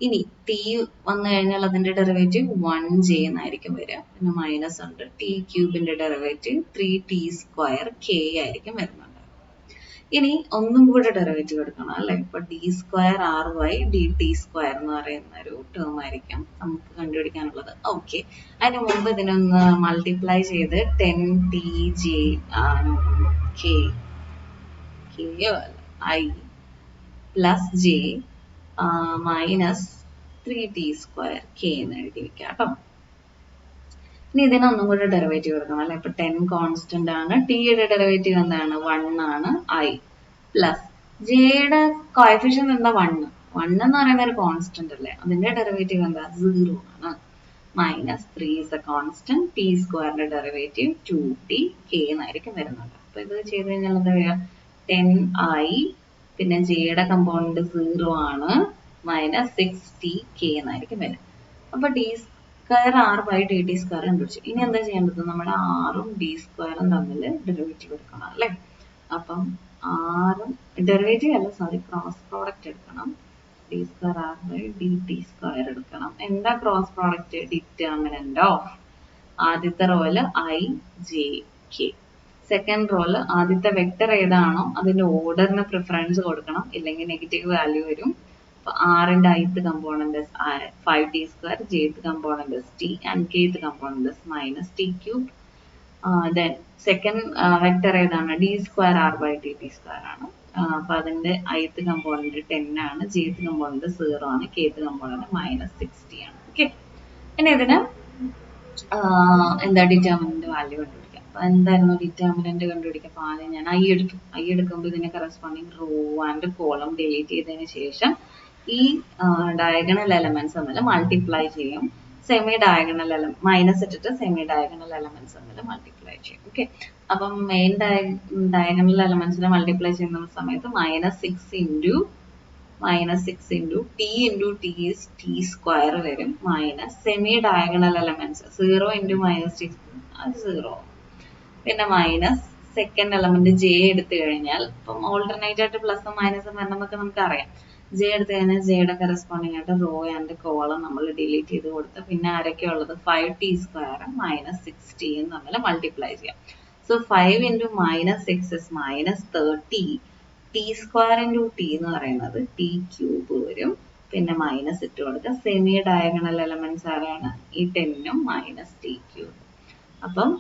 ഇനി ടി വന്നു കഴിഞ്ഞാൽ അതിന്റെ ഡെറിവേറ്റീവ് 1j എന്നായിരിക്കും വരിക. പിന്നെ മൈനസ് ഉണ്ട്. ടി ക്യൂബിന്റെ ഡെറിവേറ്റീവ് 3t സ്ക്വയർ k ആയിരിക്കും വരുന്നുണ്ട്. ഇനി ഒന്നും കൂടെ ഡെറിവേറ്റീവ് എടുക്കണം അല്ലെ. ഇപ്പൊ D square R by D T square എന്ന് പറയുന്ന ഒരു ടേം ആയിരിക്കും നമുക്ക് കണ്ടുപിടിക്കാനുള്ളത്. ഓക്കെ, അതിന് മുമ്പ് ഇതിനൊന്ന് മൾട്ടിപ്ലൈ ചെയ്ത് 10tj i plus j minus 3t square k എന്ന് എഴുതി വെക്കാം കേട്ടോ. ഇനി ഇതിനൊന്നും കൂടെ ഡെറിവേറ്റീവ് എടുക്കണം അല്ലെ. ഇപ്പൊ 10 കോൺസ്റ്റന്റ് ആണ്. ടിയുടെ ഡെറിവേറ്റീവ് എന്താണ്? 1 ആണ്. ഐ പ്ലസ് ജെയുടെ കോഎഫിഷ്യന്റ് എന്താ? 1 എന്ന് പറയുന്ന ഒരു കോൺസ്റ്റന്റ് അല്ലേ. അതിന്റെ ഡെറിവേറ്റീവ് എന്താ? 0 ആണ്. Minus 3 is a constant. T സ്ക്വയറിന്റെ ഡെറിവേറ്റീവ് 2t k എന്നായിരിക്കും വരുന്നുണ്ട്. അപ്പൊ ഇത് ചെയ്ത് കഴിഞ്ഞാൽ എന്താ വരിക? 10i പിന്നെ ജെയുടെ കമ്പോണന്റ് 0 ആണ്. മൈനസ് 6t k എന്നായിരിക്കും വരിക. അപ്പൊ D square R by D T square കണ്ടുപിടിച്ചു. ഇനി എന്താ ചെയ്യേണ്ടത്? നമ്മുടെ ആറും ഡി സ്ക്വയറും തമ്മിൽ ഡെറിവേറ്റീവ് എടുക്കണം അല്ലെ. അപ്പം ആറും ഡെറിവേറ്റീവ് അല്ല, സോറി, ക്രോസ് പ്രോഡക്റ്റ് എടുക്കണം. D square R by D T square എടുക്കണം. എന്താ ക്രോസ് പ്രോഡക്റ്റ്? ഡിറ്റർമിനന്റ് ഓഫ് ആദ്യത്തെ റോയില് ഐ ജെ കെ, സെക്കൻഡ് റോയില് ആദ്യത്തെ വെക്ടർ ഏതാണോ അതിന്റെ ഓർഡറിന് പ്രിഫറൻസ് കൊടുക്കണം, ഇല്ലെങ്കിൽ നെഗറ്റീവ് വാല്യൂ വരും. അപ്പൊ ആറിന്റെ ith component 5t square, jth component t and kth component minus t cube. Then second vector ഏതാണ്? D square R by D T square ആണ്. അപ്പൊ അതിന്റെ ith കമ്പോണന്റ് 10 ആണ്, jth കമ്പോണന്റ് 0 ആണ്, kth കമ്പോണന്റ് മൈനസ് 60 ആണ്. ഓക്കെ, ഇനി ഇതിന് എന്താ ഡിറ്റർമിനന്റ് വാല്യൂ കണ്ടുപിടിക്കാം. അപ്പൊ എന്തായിരുന്നു ഡിറ്റർമിനന്റ് കണ്ടുപിടിക്കാം? അപ്പൊ ആദ്യം ഞാൻ ഐ എടുത്തു. ഐ എടുക്കുമ്പോൾ ഇതിന്റെ corresponding row and column delete ചെയ്തതിന് ശേഷം ഈ ഡയഗണൽ എലമെന്റ്സ് തമ്മിൽ മൾട്ടിപ്ലൈ ചെയ്യും. സെമി ഡയഗണൽ മൈനസ് ഇട്ടിട്ട് സെമി ഡയഗണൽ എലമെന്റ്സ് തമ്മിൽ മൾട്ടിപ്ലൈ ചെയ്യും. ഓക്കെ, അപ്പം മെയിൻ ഡയഗണൽ എലമെന്റ്സിനെ മൾട്ടിപ്ലൈ ചെയ്യുന്ന സമയത്ത് -6 into t into t is t square വരും. Minus semi diagonal elements 0 into -6 അത് 0. പിന്നെ മൈനസ് സെക്കൻഡ് എലമെന്റ് ജെ എടുത്തു കഴിഞ്ഞാൽ ഇപ്പം ഓൾട്ടർനേറ്റ് ആയിട്ട് പ്ലസും മൈനസും വരണമെന്നൊക്കെ നമുക്ക് അറിയാം. ജെ എടുത്തു കഴിഞ്ഞാൽ ജെയുടെ കറസ്പോണ്ടിങ് ആയിട്ട് റോ ആൻഡ് കോളം നമ്മൾ ഡിലീറ്റ് ചെയ്ത് കൊടുത്ത് പിന്നെ ആരൊക്കെയാ ഉള്ളത്? 5t സ്ക്വയർ മൈനസ് 6t തമ്മിൽ മൾട്ടിപ്ലൈ ചെയ്യാം. So 5 into -6 is -30. T square into T എന്ന് പറയുന്നത് ടി ക്യൂബ് വരും. പിന്നെ മൈനസ് ഇട്ട് കൊടുക്കുക. സെമി ഡയഗണൽ എലമെന്റ്സ് ആരാണ്? ഈ 10ഉം മൈനസ് ടി ക്യൂബ്. അപ്പം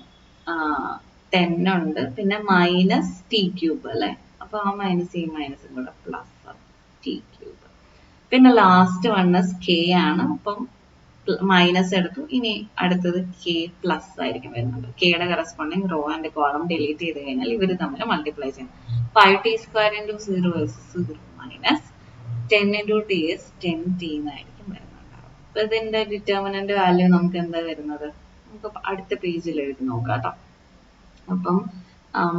10 ഉണ്ട്, പിന്നെ മൈനസ് ടി ക്യൂബ് അല്ലെ. അപ്പൊ ആ മൈനസ് ഈ മൈനസും കൂടെ പ്ലസ് ടി ക്യൂബ്. പിന്നെ ലാസ്റ്റ് വണ്ണസ് കെ ആണ്. അപ്പം മൈനസ് എടുത്തു. ഇനി അടുത്തത് കെ പ്ലസ് ആയിരിക്കും വരുന്നത്. കെയുടെ corresponding row and column delete ചെയ്ത് കഴിഞ്ഞാൽ ഇവർ തമ്മിൽ മൾട്ടിപ്ലൈ ചെയ്യണം. 5t square into 0 is 0 minus 10 into t is 10t എന്നായിരിക്കും വരുന്നുണ്ടാവും. അപ്പൊ ഇതിന്റെ ഡിറ്റർമിനന്റ് വാല്യൂ നമുക്ക് എന്താ വരുന്നത്? നമുക്ക് അടുത്ത പേജിൽ എഴുതി നോക്കാം കേട്ടോ. അപ്പം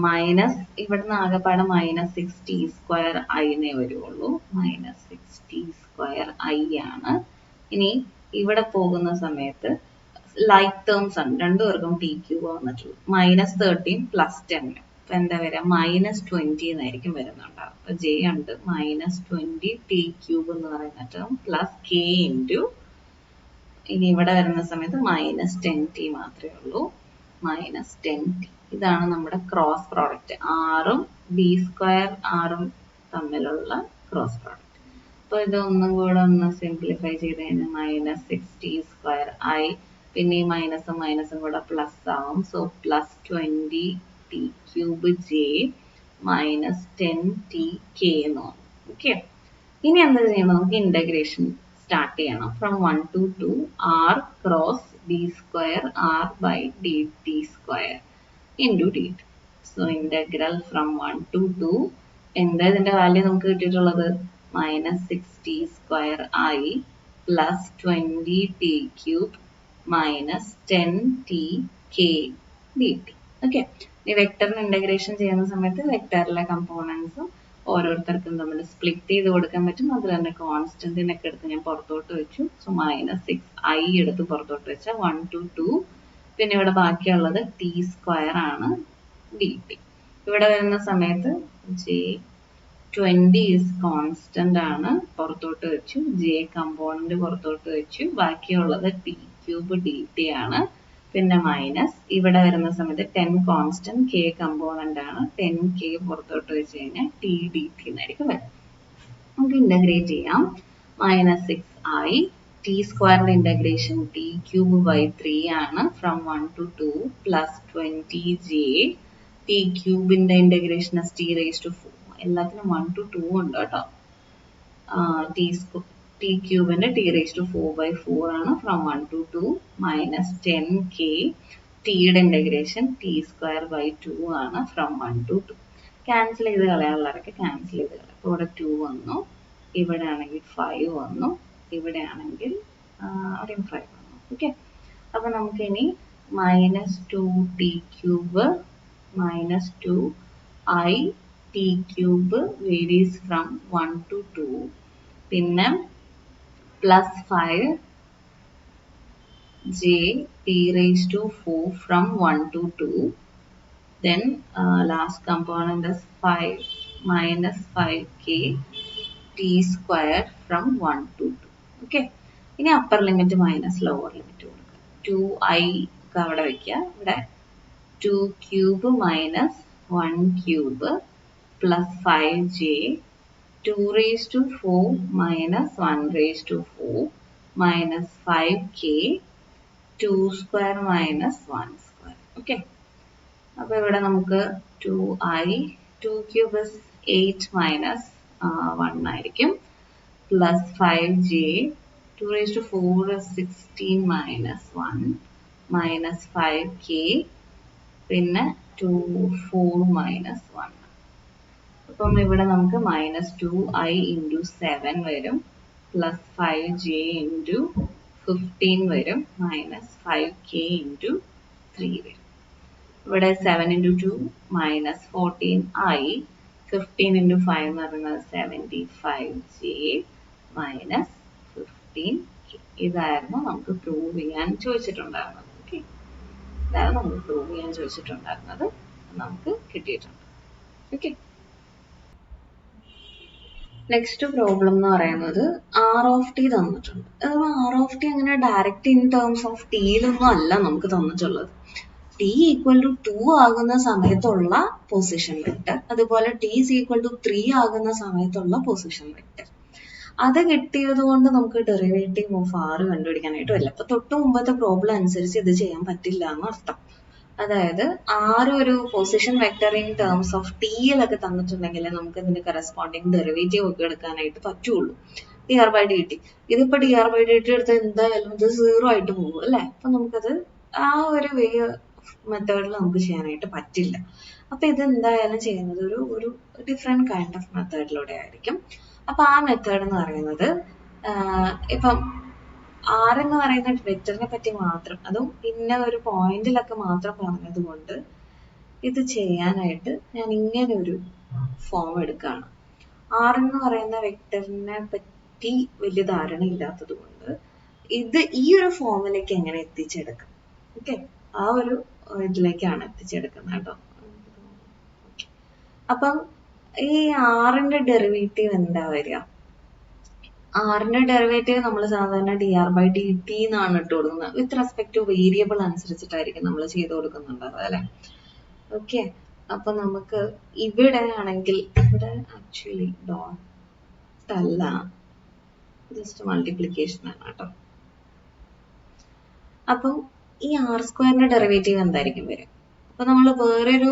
മൈനസ് ഇവിടുന്ന് ആകെപ്പാടെ -6t സ്ക്വയർ ഐന്നേ വരുള്ളൂ. -6t സ്ക്വയർ ഐ ആണ്. ഇനി ഇവിടെ പോകുന്ന സമയത്ത് ലൈക്ക് ടേംസ് ആണ്, രണ്ടുപേർക്കും ടി ക്യൂബ് വന്നിട്ടുള്ളൂ. -13 പ്ലസ് 10 അപ്പൊ എന്താ വരിക? -20 എന്നായിരിക്കും വരുന്നുണ്ടാവും. അപ്പൊ ജെ ഉണ്ട് -20 ടി ക്യൂബ് എന്ന് പറയുന്ന ടേം പ്ലസ് കെ ഇൻറ്റു ഇനി ഇവിടെ വരുന്ന സമയത്ത് -10t മാത്രമേ ഉള്ളൂ. -10t ഇതാണ് നമ്മുടെ ക്രോസ് പ്രോഡക്റ്റ്. ആറും ഡി സ്ക്വയർ ആറും തമ്മിലുള്ള ക്രോസ് പ്രോഡക്റ്റ്. അപ്പൊ ഇത് ഒന്നും കൂടെ ഒന്ന് സിംപ്ലിഫൈ ചെയ്ത് കഴിഞ്ഞാൽ -6t സ്ക്വയർ ഐ പിന്നെ ഈ മൈനസും മൈനസും കൂടെ പ്ലസ് ആവും. So plus 20 T cube J minus 10 T K എന്ന് പറയും. ഓക്കെ, ഇനി എന്താ ചെയ്യണം? നമുക്ക് ഇന്റഗ്രേഷൻ സ്റ്റാർട്ട് ചെയ്യണം. From 1 to 2 R cross D square R by D T square into D T. So integral from 1 to 2 എന്താ ഇതിന്റെ വാല്യൂ നമുക്ക് കിട്ടിയിട്ടുള്ളത്? മൈനസ് 60 സ്ക്വയർ ആയി plus 20 T cube minus 10 T K D T. Okay, ഈ വെക്ടറിന് integration ചെയ്യുന്ന സമയത്ത് വെക്ടറിലെ കമ്പോണൻസും ഓരോരുത്തർക്കും തമ്മിൽ സ്പ്ലിറ്റ് ചെയ്ത് കൊടുക്കാൻ പറ്റും. അതിൽ തന്നെ കോൺസ്റ്റന്റിനൊക്കെ എടുത്ത് ഞാൻ പുറത്തോട്ട് വെച്ചു. സോ മൈനസ് 6i എടുത്ത് പുറത്തോട്ട് വെച്ചാൽ 1 to 2. പിന്നെ ഇവിടെ ബാക്കിയുള്ളത് ടി സ്ക്വയർ ആണ് ഡി ടി. ഇവിടെ വരുന്ന സമയത്ത് ജെ 20 ഈസ് കോൺസ്റ്റന്റ് ആണ്, പുറത്തോട്ട് വെച്ചു. ജെ കമ്പോണന്റ് പുറത്തോട്ട് വെച്ചു. ബാക്കിയുള്ളത് ടി ക്യൂബ് ഡി ടി ആണ്. പിന്നെ മൈനസ് ഇവിടെ വരുന്ന സമയത്ത് 10 കോൺസ്റ്റന്റ്, കെ കമ്പോണന്റ് ആണ്. 10k പുറത്തോട്ട് വെച്ച് കഴിഞ്ഞാൽ ടി ഡി ടി എന്നായിരിക്കും വരുന്നത്. നമുക്ക് ഇന്റഗ്രേറ്റ് ചെയ്യാം. മൈനസ് 6i ടി സ്ക്വയറിന്റെ ഇന്റഗ്രേഷൻ ടി ക്യൂബ് ബൈ 3 ആണ്. From 1 to 2 plus 20j T ക്യൂബിന്റെ ഇന്റഗ്രേഷൻ ടി റേസ് ടു 4. എല്ലാത്തിനും 1 to 2 ഉണ്ട് കേട്ടോ. ടി ക്യൂബിന്റെ ടി റേസ് ടു 4/4 ആണ്. ഫ്രം 1 to 2 മൈനസ് 10k ടിയുടെ ഇന്റഗ്രേഷൻ ടി സ്ക്വയർ ബൈ 2 ആണ്. ഫ്രം 1 to 2 ക്യാൻസൽ ചെയ്ത് കളയാനുള്ളവരൊക്കെ ക്യാൻസൽ ചെയ്ത് കളയാം. അപ്പോൾ ഇവിടെ 2 വന്നു, ഇവിടെ ആണെങ്കിൽ 5 വന്നു, ഇവിടെ ആണെങ്കിൽ അവിടെയും 5 വന്നു. ഓക്കെ, അപ്പൊ നമുക്ക് ഇനി minus 2 T cube minus 2i T cube varies from 1 to 2, പിന്നെ plus 5j t raised to 4 from 1 to 2. Then last component is 5 minus 5k t square from 1 to 2. Okay. ഇനി upper limit minus lower limit കൊടുക്കുക. 2i അവിടെ വയ്ക്കുക. ഇവിടെ 2 cube minus 1 cube plus 5j 2 raised to 4 minus 1 raised to 4 minus 5k 2 square minus 1 square. Okay. അപ്പോൾ ഇവിടെ നമുക്ക് 2i 2 cube is 8 minus 1 ആയിരിക്കും. Plus 5j 2 raised to 4 is 16 minus 1 minus 5k പിന്നെ 4 minus 1. അപ്പം ഇവിടെ നമുക്ക് മൈനസ് 2i ഇൻറ്റു 7 വരും, plus 5j into 15 വരും, മൈനസ് 5k ഇൻറ്റു 3 വരും. ഇവിടെ 7 ഇൻറ്റു 2 മൈനസ് 14i, 15 ഇൻറ്റു 5 എന്ന് പറയുന്നത് 75j മൈനസ് 15k. ഇതായിരുന്നു നമുക്ക് പ്രൂവ് ചെയ്യാൻ ചോദിച്ചിട്ടുണ്ടായിരുന്നത്. ഓക്കെ, ഇതാണ് നമുക്ക് പ്രൂവ് ചെയ്യാൻ ചോദിച്ചിട്ടുണ്ടായിരുന്നത്. നമുക്ക് കിട്ടിയിട്ടുണ്ട്. ഓക്കെ, നെക്സ്റ്റ് പ്രോബ്ലം എന്ന് പറയുന്നത് ആർ ഓഫ് ടി തന്നിട്ടുണ്ട്. അഥവാ ആർ ഓഫ് ടി അങ്ങനെ ഡയറക്റ്റ് ഇൻ ടേംസ് ഓഫ് ടിയിലൊന്നും അല്ല നമുക്ക് തന്നിട്ടുള്ളത്. ടി ഈക്വൽ ടു 2 ആകുന്ന സമയത്തുള്ള പൊസിഷൻ വെക്ടർ, അതുപോലെ ടി ഈസ് ഈക്വൽ ടു 3 ആകുന്ന സമയത്തുള്ള പൊസിഷൻ വെക്ടർ. അത് കിട്ടിയത് കൊണ്ട് നമുക്ക് ഡെറിവേറ്റീവ് ഓഫ് ആർ കണ്ടുപിടിക്കാനായിട്ട് വരില്ല. അപ്പൊ തൊട്ട് മുമ്പത്തെ പ്രോബ്ലം അനുസരിച്ച് ഇത് ചെയ്യാൻ പറ്റില്ല എന്ന് അർത്ഥം. അതായത് ആറ് ഒരു position vector in terms of ടിയിലൊക്കെ തന്നിട്ടുണ്ടെങ്കിൽ നമുക്ക് ഇതിന്റെ കറസ്പോണ്ടിങ് ഡെറിവേറ്റീവ് ഒക്കെ എടുക്കാനായിട്ട് പറ്റുള്ളൂ. D R by D T. ഇതിപ്പോ D R by D T എടുത്താൽ എന്തായാലും ഇത് 0 ആയിട്ട് പോകും അല്ലെ. അപ്പൊ നമുക്കത് ആ ഒരു വേ മെത്തേഡിൽ നമുക്ക് ചെയ്യാനായിട്ട് പറ്റില്ല. അപ്പൊ ഇത് എന്തായാലും ചെയ്യുന്നത് ഒരു ഡിഫറെന്റ് കൈൻഡ് ഓഫ് മെത്തേഡിലൂടെ ആയിരിക്കും. അപ്പൊ ആ മെത്തേഡ് എന്ന് പറയുന്നത് ഇപ്പം ആർ എന്ന് പറയുന്ന വെക്ടറിനെ പറ്റി മാത്രം, അതും ഇന്ന ഒരു പോയിന്റിലൊക്കെ മാത്രം പറഞ്ഞത് കൊണ്ട് ഇത് ചെയ്യാനായിട്ട് ഞാൻ ഇങ്ങനെ ഒരു ഫോം എടുക്കുകയാണ്. ആർ എന്ന് പറയുന്ന വെക്ടറിനെ പറ്റി വലിയ ധാരണ ഇല്ലാത്തത് കൊണ്ട് ഈ ഒരു ഫോമിലേക്ക് എങ്ങനെ എത്തിച്ചെടുക്കാം. ഓക്കെ, ആ ഒരു ഇതിലേക്കാണ് എത്തിച്ചെടുക്കുന്നത് കേട്ടോ. അപ്പം ഈ ആറിന്റെ ഡെറിവേറ്റീവ് എന്താ വരിക? ആറിന്റെ ഡെറിവേറ്റീവ് നമ്മൾ സാധാരണ D R by D T എന്നാണ് ഇട്ട് കൊടുക്കുന്നത്. വിത്ത് റെസ്പെക്ട് ടു വേരിയബിൾ അനുസരിച്ചിട്ടായിരിക്കും നമ്മൾ ചെയ്ത് കൊടുക്കുന്നുണ്ടാവുക അല്ലെ. ഓക്കെ, അപ്പൊ നമുക്ക് ഇവിടെ ആണെങ്കിൽ ഇവിടെ ആക്ച്വലി ഡോട്ട് അല്ല, ജസ്റ്റ് മൾട്ടിപ്ലിക്കേഷൻ ആണ് കേട്ടോ. അപ്പം ഈ ആർ സ്ക്വയറിന്റെ ഡെറിവേറ്റീവ് എന്തായിരിക്കും വരിക? അപ്പൊ നമ്മൾ വേറൊരു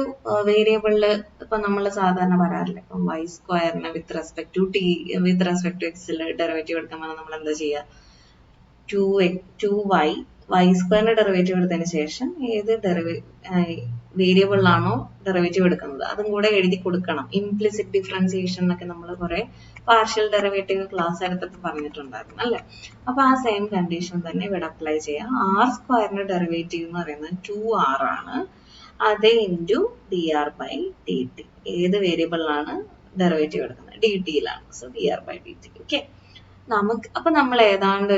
വേരിയബിളില് ഇപ്പൊ നമ്മൾ സാധാരണ പറയാറില്ല, ഇപ്പം വൈ സ്ക്വയറിന് with respect to T with respect to എക്സിൽ ഡെറിവേറ്റീവ് എടുക്കുമ്പോൾ നമ്മൾ എന്താ ചെയ്യുക? 2y വൈ സ്ക്വയറിന്റെ ഡെറിവേറ്റീവ് എടുത്തതിന് ശേഷം ഏത് വേരിയബിളിലാണോ ഡെറിവേറ്റീവ് എടുക്കുന്നത് അതും കൂടെ എഴുതി കൊടുക്കണം. ഇംപ്ലിസിറ്റ് ഡിഫറൻസിയേഷൻ എന്നൊക്കെ നമ്മൾ കുറെ പാർഷ്യൽ ഡെറിവേറ്റീവ് ക്ലാസ് എടുത്തപ്പോൾ പറഞ്ഞിട്ടുണ്ടായിരുന്നു അല്ലെ? അപ്പൊ ആ സെയിം കണ്ടീഷൻ തന്നെ ഇവിടെ അപ്ലൈ ചെയ്യാം. ആർ സ്ക്വയറിന്റെ ഡെറിവേറ്റീവ് എന്ന് പറയുന്നത് 2r ആണ്. അത് into D R by D T. ഏത് വേരിയബിളിലാണ് ഡെറിവേറ്റീവ് എടുക്കുന്നത്? ഡി ടിയിലാണ്. So D R by D T. Okay, അപ്പൊ നമ്മൾ ഏതാണ്ട്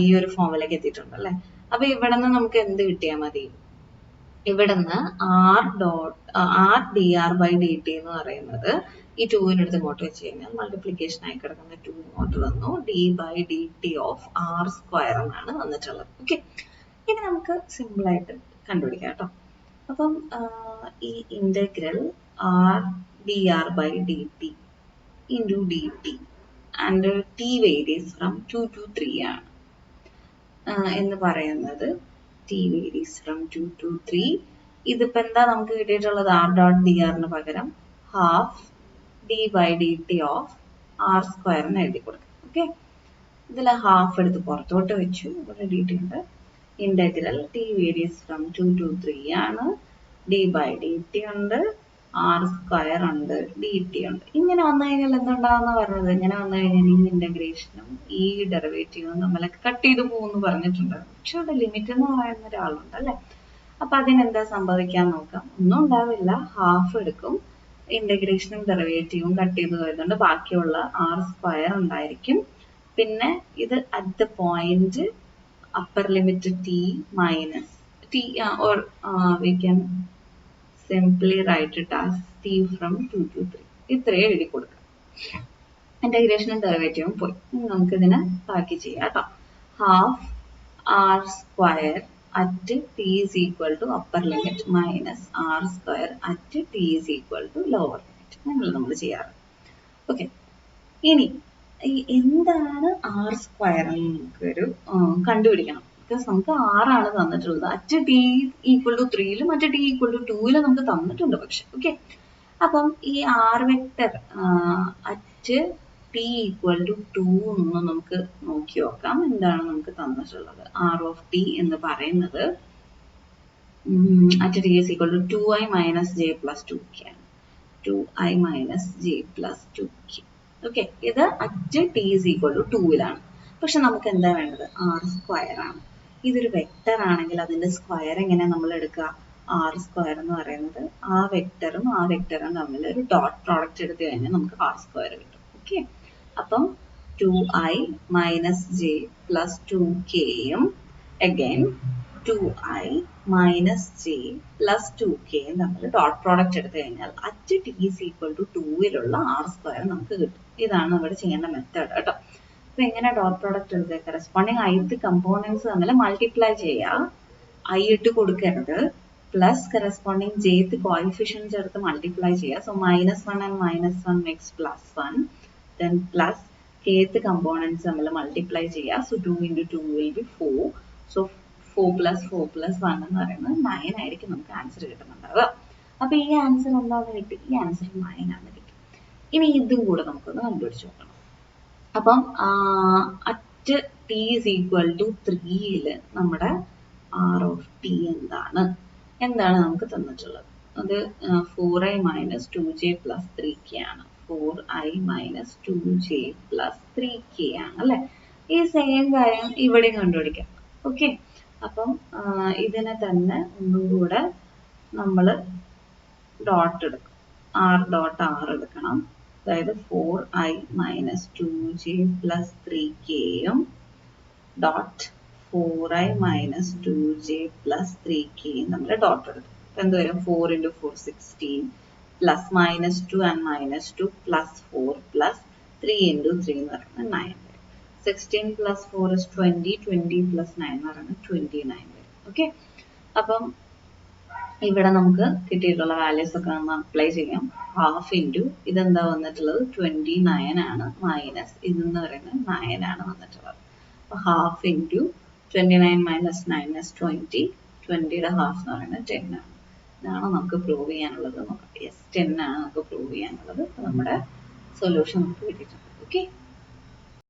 ഈ ഒരു ഫോമിലേക്ക് എത്തിയിട്ടുണ്ട് അല്ലെ? അപ്പൊ ഇവിടെ നിന്ന് നമുക്ക് എന്ത് കിട്ടിയാൽ മതി? ഇവിടുന്ന് R D R by D T എന്ന് പറയുന്നത് ഈ 2-നെടുത്ത് ഇങ്ങോട്ട് വെച്ച് കഴിഞ്ഞാൽ മൾട്ടിപ്ലിക്കേഷൻ ആയി കിടക്കുന്ന 2 ഇങ്ങോട്ട് വന്നു. D by D T of R square എന്നാണ് വന്നിട്ടുള്ളത്. ഓക്കെ, ഇനി നമുക്ക് സിമ്പിൾ ആയിട്ട് കണ്ടുപിടിക്കാം കേട്ടോ. അപ്പം ഈ integral R D R by D T into D T and T varies from 2 to 3 ആണ് എന്ന് പറയുന്നത്. T varies from 2 to 3. ഇതിപ്പോ എന്താ നമുക്ക് കിട്ടിയിട്ടുള്ളത്? ആർ ഡോട്ട് ഡി ആറിന് പകരം half D by D T of R സ്ക്വയറിന് എഴുതി കൊടുക്കാം. ഓക്കെ, ഇതിൽ ഹാഫ് എടുത്ത് പുറത്തോട്ട് വെച്ചു. ഇവിടെ ഡി ടി ഉണ്ട്. Integral T varies from 2 to 3 ആണ്. ഡി ബൈ ഡി ടി ഉണ്ട്, ആർ സ്ക്വയർ ഉണ്ട്, ഡി ടി ഉണ്ട്. ഇങ്ങനെ വന്നു കഴിഞ്ഞാൽ എന്തുണ്ടാവുന്ന പറഞ്ഞത്? ഇങ്ങനെ വന്നു കഴിഞ്ഞാൽ ഈ ഇന്റഗ്രേഷനും ഈ ഡെറിവേറ്റീവും നമ്മളൊക്കെ കട്ട് ചെയ്ത് പോകുമെന്ന് പറഞ്ഞിട്ടുണ്ട്. പക്ഷെ അവിടെ ലിമിറ്റ് എന്ന് പറയുന്ന ഒരാളുണ്ട് അല്ലെ? അപ്പൊ അതിനെന്താ സംഭവിക്കാൻ നോക്കാം. ഒന്നും ഉണ്ടാവില്ല. ഹാഫ് എടുക്കും, ഇന്റഗ്രേഷനും ഡെറിവേറ്റീവും കട്ട് ചെയ്ത് പോയതുകൊണ്ട് ബാക്കിയുള്ള ആർ സ്ക്വയർ ഉണ്ടായിരിക്കും. പിന്നെ ഇത് at the point upper limit T minus T, or we can simply write it as T from 2 to 3. ഇത്രയും എഴുതി കൊടുക്കാം. ഇന്റഗ്രേഷനും ഡെറിവേറ്റീവും പോയി. നമുക്ക് ഇതിനെ ബാക്കി ചെയ്യാം കേട്ടോ. Half R square at T is equal to upper limit minus R square at T is equal to lower limit. അങ്ങനെ നമ്മൾ ചെയ്യാറ്. ഓക്കെ, ഇനി എന്താണ് ആർ സ്ക്വയർ എന്ന് നമുക്കൊരു കണ്ടുപിടിക്കണം. ബിക്കോസ് നമുക്ക് ആറാണ് തന്നിട്ടുള്ളത്. അറ്റ് ടി ഈക്വൽ ടു 3-ലും മറ്റ് ടി ഈക്വൽ ടു 2-ലും നമുക്ക് തന്നിട്ടുണ്ട് പക്ഷെ. ഓക്കെ, അപ്പം ഈ R vector at T equal to 2 എന്ന് നമുക്ക് നോക്കി നോക്കാം. എന്താണ് നമുക്ക് തന്നിട്ടുള്ളത്? ആർ ഓഫ് ടി എന്ന് പറയുന്നത് at T is equal to 2i minus J plus 2k ആണ്. 2i minus J plus 2k. Okay, ഇത് at T is equal to 2-ലാണ്. പക്ഷെ നമുക്ക് എന്താ വേണ്ടത്? ആർ സ്ക്വയർ ആണ്. ഇതൊരു വെക്ടർ ആണെങ്കിൽ അതിന്റെ സ്ക്വയർ എങ്ങനെ നമ്മൾ എടുക്കുക? ആർ സ്ക്വയർ എന്ന് പറയുന്നത് ആ വെക്ടറും തമ്മിൽ ഒരു ഡോട്ട് പ്രോഡക്റ്റ് എടുത്തു കഴിഞ്ഞാൽ നമുക്ക് ആർ സ്ക്വയർ കിട്ടും. ഓക്കെ, അപ്പം 2i മൈനസ് ജെ പ്ലസ് 2kയും again 2i minus J plus 2kയും തമ്മിൽ ഡോട്ട് പ്രോഡക്റ്റ് എടുത്തു കഴിഞ്ഞാൽ at T is equal to 2-ലുള്ള ആർ സ്ക്വയർ നമുക്ക് കിട്ടും. ഇതാണ് നമ്മുടെ ചെയ്യേണ്ട മെത്തേഡ് കേട്ടോ. അപ്പൊ എങ്ങനെ ഡോട്ട് പ്രോഡക്റ്റ് എടുക്കുക? കറസ്പോണ്ടിങ് ith കമ്പോണൻസ് തമ്മിൽ മൾട്ടിപ്ലൈ ചെയ്യുക. i ഇട്ട് കൊടുക്കരുത്. പ്ലസ് കറസ്പോണ്ടിങ് jth കോഎഫിഷ്യൻസ് എടുത്ത് മൾട്ടിപ്ലൈ ചെയ്യുക. So -1 and -1 makes +1. Then plus kth components തമ്മിൽ മൾട്ടിപ്ലൈ ചെയ്യുക. So 2 into 2 will be 4. So 4 plus 4 plus 1 എന്ന് പറയുന്നത് 9 ആയിരിക്കും നമുക്ക് ആൻസർ കിട്ടുന്നുണ്ടാവുക. അപ്പൊ ഈ ആൻസർ എന്താന്ന് കിട്ടി? ഈ ആൻസർ 9 ആണ് കിട്ടി. ഇനി ഇതും കൂടെ നമുക്കൊന്ന് കണ്ടുപിടിച്ച് നോക്കണം. അപ്പം at T is equal to 3-ല് നമ്മുടെ ആർ ഓഫ് ടി എന്താണ് നമുക്ക് തന്നിട്ടുള്ളത്? അത് 4i minus 2j plus 3k ആണ്. 4i minus 2j plus 3k ആണ് അല്ലെ? ഈ സെയിം കാര്യം ഇവിടെയും കണ്ടുപിടിക്കാം. ഓക്കെ, അപ്പം ഇതിനെ തന്നെ ഒന്നുകൂടെ നമ്മൾ ഡോട്ട് എടുക്കും. ആർ ഡോട്ട് ആർ എടുക്കണം. അതായത് 4i മൈനസ് 2j പ്ലസ് 3kയും dot 4i minus 2j plus 3kയും നമ്മൾ ഡോട്ട് എടുക്കും. അപ്പൊ എന്ത് വരും? 4 into 4 16 plus -2 and -2 plus 4 plus 3 into 3 എന്ന് പറയുന്നത് 9 വരും. 16 plus 4 is 20. 20 plus 9 എന്ന് പറയുന്നത് 29 വരും. ഓക്കെ, അപ്പം ഇവിടെ നമുക്ക് കിട്ടിയിട്ടുള്ള വാല്യൂസ് ഒക്കെ നമ്മൾ അപ്ലൈ ചെയ്യാം. ഹാഫ് ഇൻറ്റു ഇതെന്താ വന്നിട്ടുള്ളത്? 29 ആണ്. മൈനസ് ഇതെന്ന് പറയുന്നത് 9 ആണ് വന്നിട്ടുള്ളത്. അപ്പൊ ഹാഫ് ഇൻറ്റു 29 മൈനസ് 9 is 20. 20യുടെ ഹാഫ് എന്ന് പറയുന്നത് 10 ആണ്. ഇതാണ് നമുക്ക് പ്രൂവ് ചെയ്യാനുള്ളത്. യെസ് 10 ആണ് നമുക്ക് പ്രൂവ് ചെയ്യാനുള്ളത്. നമ്മുടെ സൊല്യൂഷൻ നമുക്ക് കിട്ടിയിട്ടുണ്ട്. ഓക്കെ.